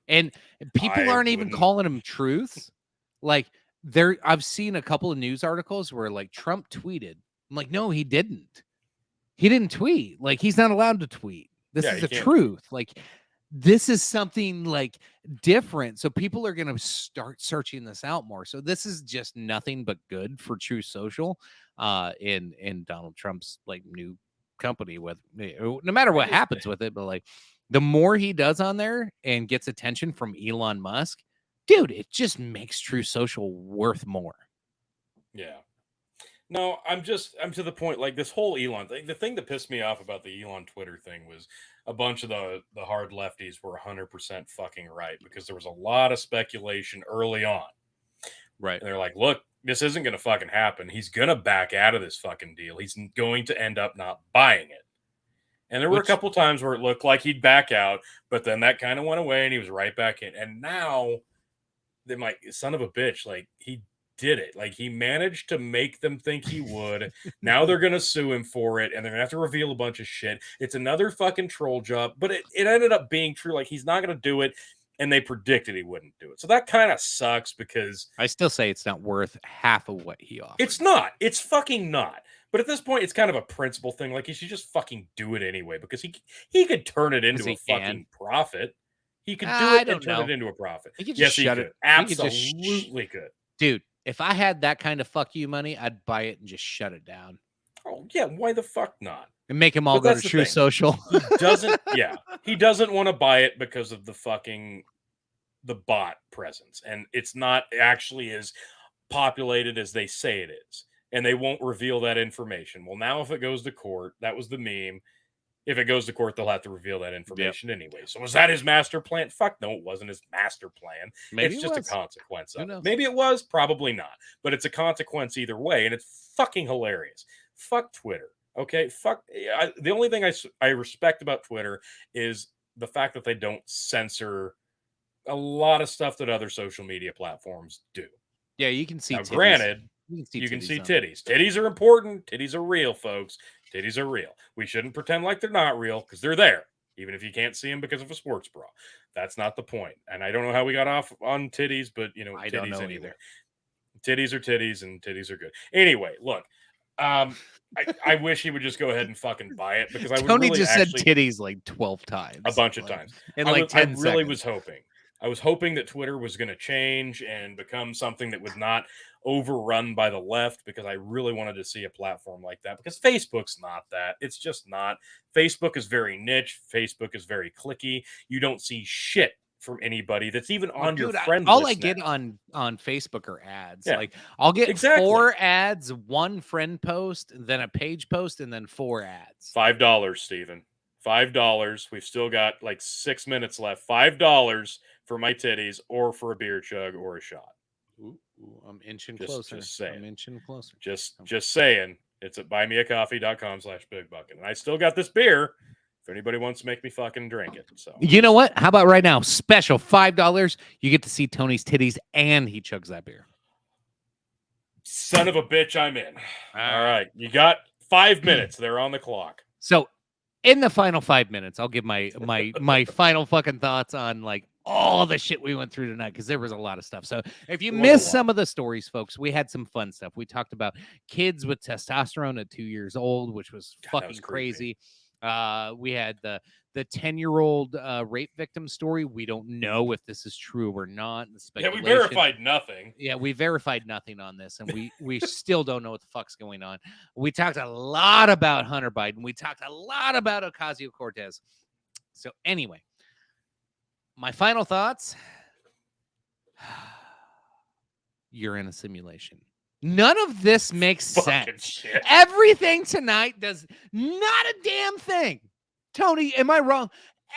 And people aren't even calling him truths. Like I've seen a couple of news articles where like Trump tweeted. I'm like, no, he didn't. He didn't tweet. Like he's not allowed to tweet. This is the truth. Like this is something like different. So people are going to start searching this out more. So this is just nothing but good for True Social in Donald Trump's like new company with no matter what happens with it. But like the more he does on there and gets attention from Elon Musk, dude, it just makes True Social worth more. Yeah. No, I'm to the point, like this whole Elon thing. The thing that pissed me off about the Elon Twitter thing was a bunch of the hard lefties were 100% fucking right because there was a lot of speculation early on. Right. And they're like, look, this isn't going to fucking happen. He's going to back out of this fucking deal. He's going to end up not buying it. And there were a couple times where it looked like he'd back out, but then that kind of went away and he was right back in. And now they're like, son of a bitch, like he did it. Like he managed to make them think he would. Now they're going to sue him for it and they're going to have to reveal a bunch of shit. It's another fucking troll job, but it ended up being true. Like he's not going to do it. And they predicted he wouldn't do it. So that kind of sucks because I still say it's not worth half of what he offers. It's not. It's fucking not. But at this point, it's kind of a principle thing. Like he should just fucking do it anyway because he could turn it into a fucking profit. He could do it and turn it into a profit. Yes, he could. Absolutely could. Dude, if I had that kind of fuck you money, I'd buy it and just shut it down. Oh, yeah. Why the fuck not? And make them all go to True Social. He doesn't want to buy it because of the bot presence. And it's not actually as populated as they say it is. And they won't reveal that information. Well, now if it goes to court, that was the meme. If it goes to court, they'll have to reveal that information anyway. So was that his master plan? Fuck no, it wasn't his master plan. Maybe it's just a consequence of it. Maybe it was, probably not. But it's a consequence either way. And it's fucking hilarious. Fuck Twitter. Okay, the only thing I respect about Twitter is the fact that they don't censor a lot of stuff that other social media platforms do. Yeah, you can see. Now, granted, you can see titties. Titties are important. Titties are real, folks. Titties are real. We shouldn't pretend like they're not real because they're there, even if you can't see them because of a sports bra. That's not the point. And I don't know how we got off on titties, but I titties don't know anyway. either. Titties are titties, and titties are good. Anyway, look, I wish he would just go ahead and fucking buy it because I would Tony really just actually, said titties like 12 times. a bunch of times In I like was- 10 I really seconds. was hoping. I was hoping that Twitter was going to change and become something that was not overrun by the left because I really wanted to see a platform like that because Facebook's not that. It's just not. Facebook is very niche. Facebook is very clicky. You don't see shit from anybody that's even on your friend all list I get now. on Facebook are ads. Yeah, like I'll get exactly. 4 ads, 1 friend post, then a page post, and then 4 ads. $5, Steven. $5. We've still got like 6 minutes left. $5 for my titties or for a beer chug or a shot. Ooh, I'm inching Just closer. saying. I'm inching closer. Just saying. It's at buymeacoffee.com/bigbucket. And I still got this beer if anybody wants to make me fucking drink it. So You know what? How about right now? Special $5. You get to see Tony's titties and he chugs that beer. son of a bitch, I'm in. All right. You got 5 minutes. They're on the clock. So in the final 5 minutes, I'll give my final fucking thoughts on like all the shit we went through tonight because there was a lot of stuff. So if you missed some of the stories, folks, we had some fun stuff. We talked about kids with testosterone at 2 years old, which was fucking crazy. We had the 10-year-old rape victim story. We don't know if this is true or not. Yeah, we verified nothing. Yeah, we verified nothing on this, and we still don't know what the fuck's going on. We talked a lot about Hunter Biden. We talked a lot about Ocasio-Cortez. So anyway, my final thoughts. You're in a simulation. None of this makes sense. Shit. Everything tonight does not a damn thing. Tony, am I wrong?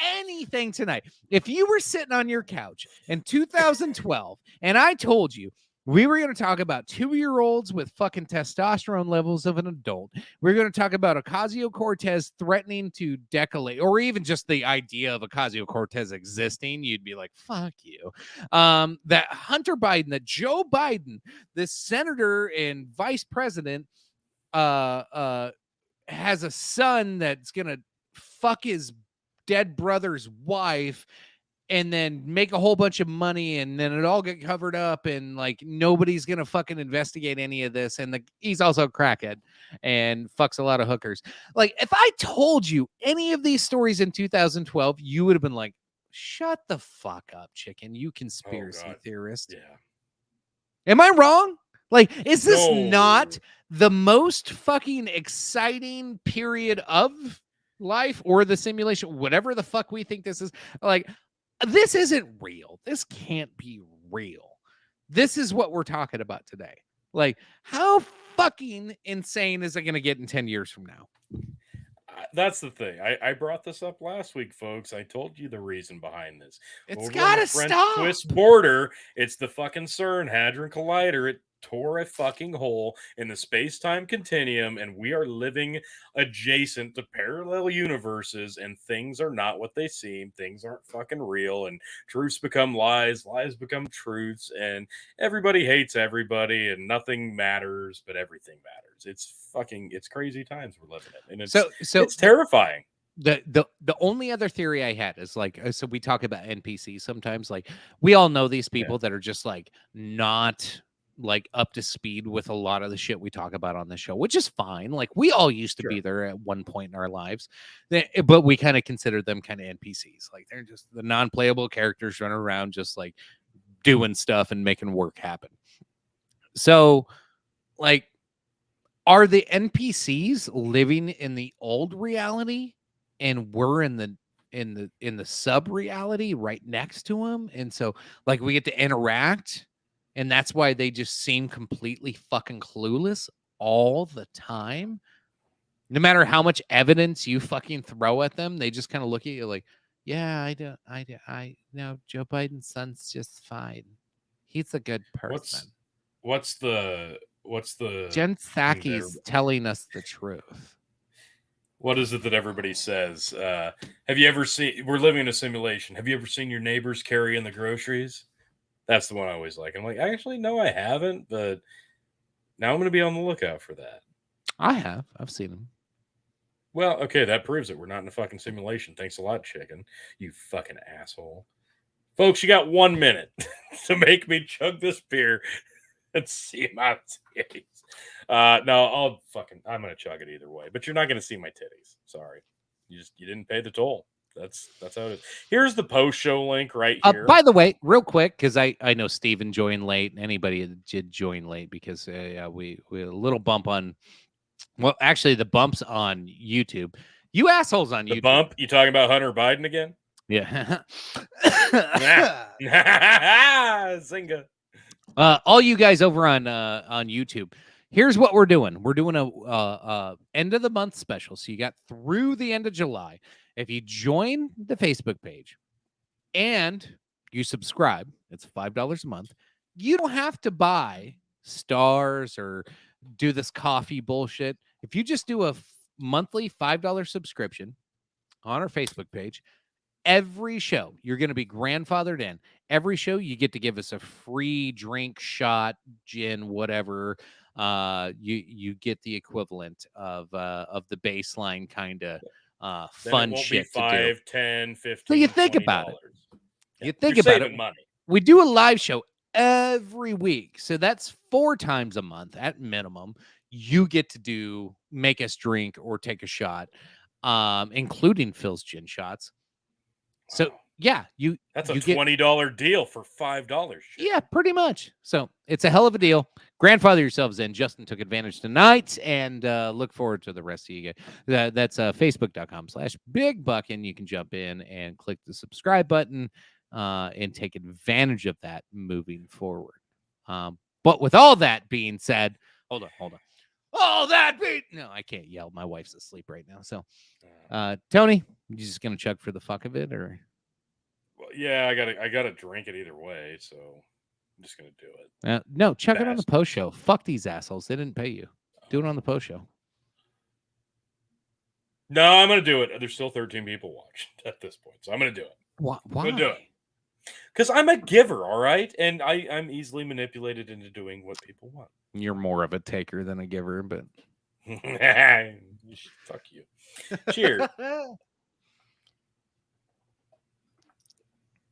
Anything tonight. If you were sitting on your couch in 2012 and I told you we were going to talk about 2-year-olds with fucking testosterone levels of an adult, we're going to talk about Ocasio-Cortez threatening to decolate, or even just the idea of Ocasio-Cortez existing, you'd be like, fuck you. That Hunter Biden, that Joe Biden, this senator and vice president, has a son that's going to fuck his dead brother's wife and then make a whole bunch of money, and then it all get covered up, and like nobody's gonna fucking investigate any of this. And he's also a crackhead and fucks a lot of hookers. Like if I told you any of these stories in 2012, you would have been like, shut the fuck up, chicken, you conspiracy theorist. Yeah. Am I wrong? Like, is this not the most fucking exciting period of life or the simulation, whatever the fuck we think this is? Like, this isn't real. This can't be real. This is what we're talking about today. Like, how fucking insane is it going to get in 10 years from now? That's the thing. I brought this up last week, folks. I told you the reason behind this. It's got to stop. Swiss border. It's the fucking CERN Hadron Collider. It tore a fucking hole in the space-time continuum, and we are living adjacent to parallel universes, and things are not what they seem. Things aren't fucking real, and truths become lies, lies become truths, and everybody hates everybody, and nothing matters, but everything matters. It's crazy times we're living in, and it's terrifying. The only other theory I had is like, so we talk about NPCs sometimes. Like, we all know these people that are just like not like up to speed with a lot of the shit we talk about on the show, which is fine. Like, we all used to be there at one point in our lives, but we kind of consider them kind of NPCs. Like, they're just the non-playable characters running around just like doing stuff and making work happen. So like, are the NPCs living in the old reality and we're in the sub reality right next to them? And so like we get to interact, and that's why they just seem completely fucking clueless all the time. No matter how much evidence you fucking throw at them, they just kind of look at you like, yeah, I know Joe Biden's son's just fine. He's a good person. What's the Jen Psaki's telling us the truth. What is it that everybody says? Have you ever seen, we're living in a simulation, have you ever seen your neighbors carrying the groceries? That's the one I always like. I'm like, actually, no, I haven't, but now I'm going to be on the lookout for that. I have. I've seen them. Well, okay, that proves it. We're not in a fucking simulation. Thanks a lot, chicken. You fucking asshole. Folks, you got 1 minute to make me chug this beer and see my titties. No, I'm gonna chug it either way. But you're not gonna see my titties. Sorry, you didn't pay the toll. That's how it is. Here's the post show link right here. By the way, real quick, because I know Steven joined late. Anybody that did join late because we had a little bump on. Well, actually, the bumps on YouTube. You assholes on YouTube. The bump? You talking about Hunter Biden again? Yeah. Zinga. All you guys over on YouTube. Here's what we're doing. We're doing a end of the month special. So you got through the end of July. If you join the Facebook page and you subscribe, it's $5 a month. You don't have to buy stars or do this coffee bullshit. If you just do a monthly $5 subscription on our Facebook page, every show you're going to be grandfathered in. Every show you get to give us a free drink, shot, gin, whatever. You get the equivalent of the baseline kind of fun shit. 5, 10, 15. So you think $20. about it. Yeah. You think You're about saving it. money. We do a live show every week. So that's 4 times a month at minimum. You get to make us drink or take a shot, including Phil's gin shots. So Wow. yeah, That's a you get $20 deal for $5. Yeah, pretty much. So it's a hell of a deal. Grandfather yourselves in. Justin took advantage tonight, and look forward to the rest of you guys. That's facebook.com/bigbuck, and you can jump in and click the subscribe button and take advantage of that moving forward. But with all that being said, hold on. No, I can't yell. My wife's asleep right now. So, Tony, you just gonna chug for the fuck of it, or? Well, yeah, I gotta drink it either way, so I'm just gonna do it. No, chug it on the post show. Fuck these assholes. They didn't pay you. Do it on the post show. No, I'm gonna do it. There's still 13 people watching at this point, so I'm gonna do it. Why? I'm gonna do it. Because I'm a giver, all right? And I'm easily manipulated into doing what people want. You're more of a taker than a giver, but fuck you. Cheers.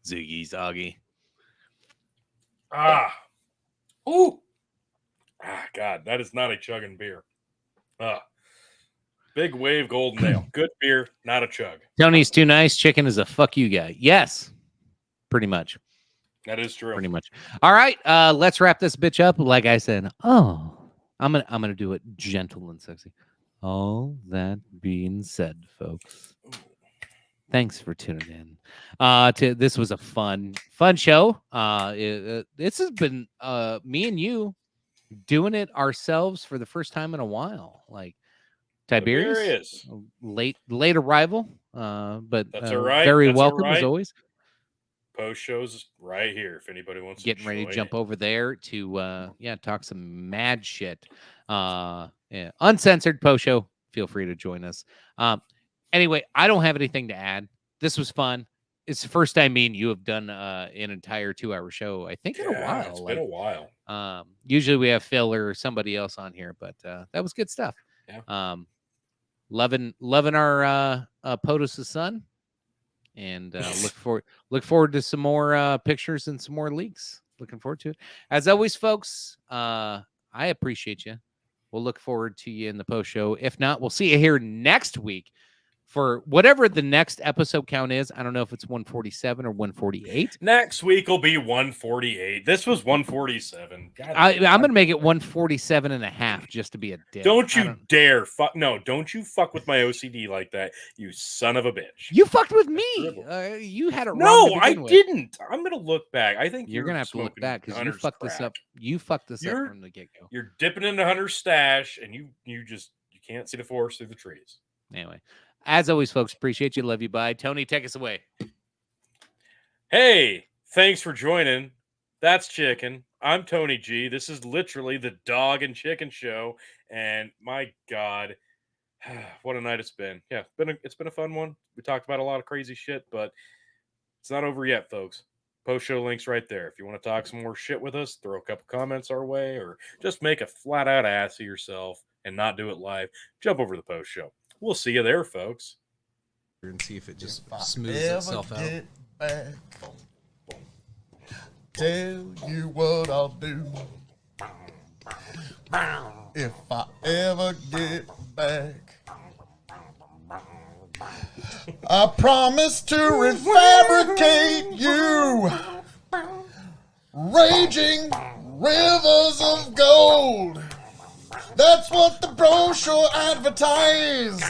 Ziggy Zoggy. Ooh. God, that is not a chugging beer. Big Wave Golden Ale. Good beer, not a chug. Tony's too nice. Chicken is a fuck you guy. Yes. Pretty much. That is true. Pretty much. All right. Let's wrap this bitch up. Like I said, I'm gonna do it gentle and sexy. All that being said, folks, thanks for tuning in. This was a fun show. This has been me and you doing it ourselves for the first time in a while. Like Tiberius, late arrival, but that's all right. Very that's welcome right. as always. Post shows right here if anybody wants getting ready to jump over there to talk some mad shit. Uncensored post show. Feel free to join us. Anyway, I don't have anything to add. This was fun. It's the first time me and you have done an entire 2-hour show, I think, in a while. It's been a while. Usually we have Phil or somebody else on here, but that was good stuff. Yeah. Loving our POTUS' son. And look forward to some more pictures and some more leaks. Looking forward to it. As always, folks, I appreciate you. We'll look forward to you in the post show. If not, we'll see you here next week for whatever the next episode count is. I don't know if it's 147 or 148. Next week will be 148. This was 147. I'm going to make it 147 and a half just to be a dick. Don't you dare. Don't you fuck with my OCD like that, you son of a bitch. You fucked with me. You had it wrong. No, I didn't. I'm going to look back. I think you're going to have to look back because you fucked this up. You fucked this up from the get-go. You're dipping into Hunter's stash and you can't see the forest through the trees. Anyway. As always, folks, appreciate you. Love you. Bye. Tony, take us away. Hey, thanks for joining. That's Chicken. I'm Tony G. This is literally the Dog and Chicken Show. And my God, what a night it's been. Yeah, it's been a fun one. We talked about a lot of crazy shit, but it's not over yet, folks. Post show links right there. If you want to talk some more shit with us, throw a couple comments our way, or just make a flat out ass of yourself and not do it live, jump over to the post show. We'll see you there, folks. And see if it just smooths itself out. Get back, tell you what I'll do. If I ever get back, I promise to refabricate you. Raging rivers of gold. That's what the brochure advertised.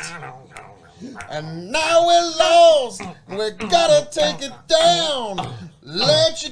And now we're lost. We gotta take it down. Let you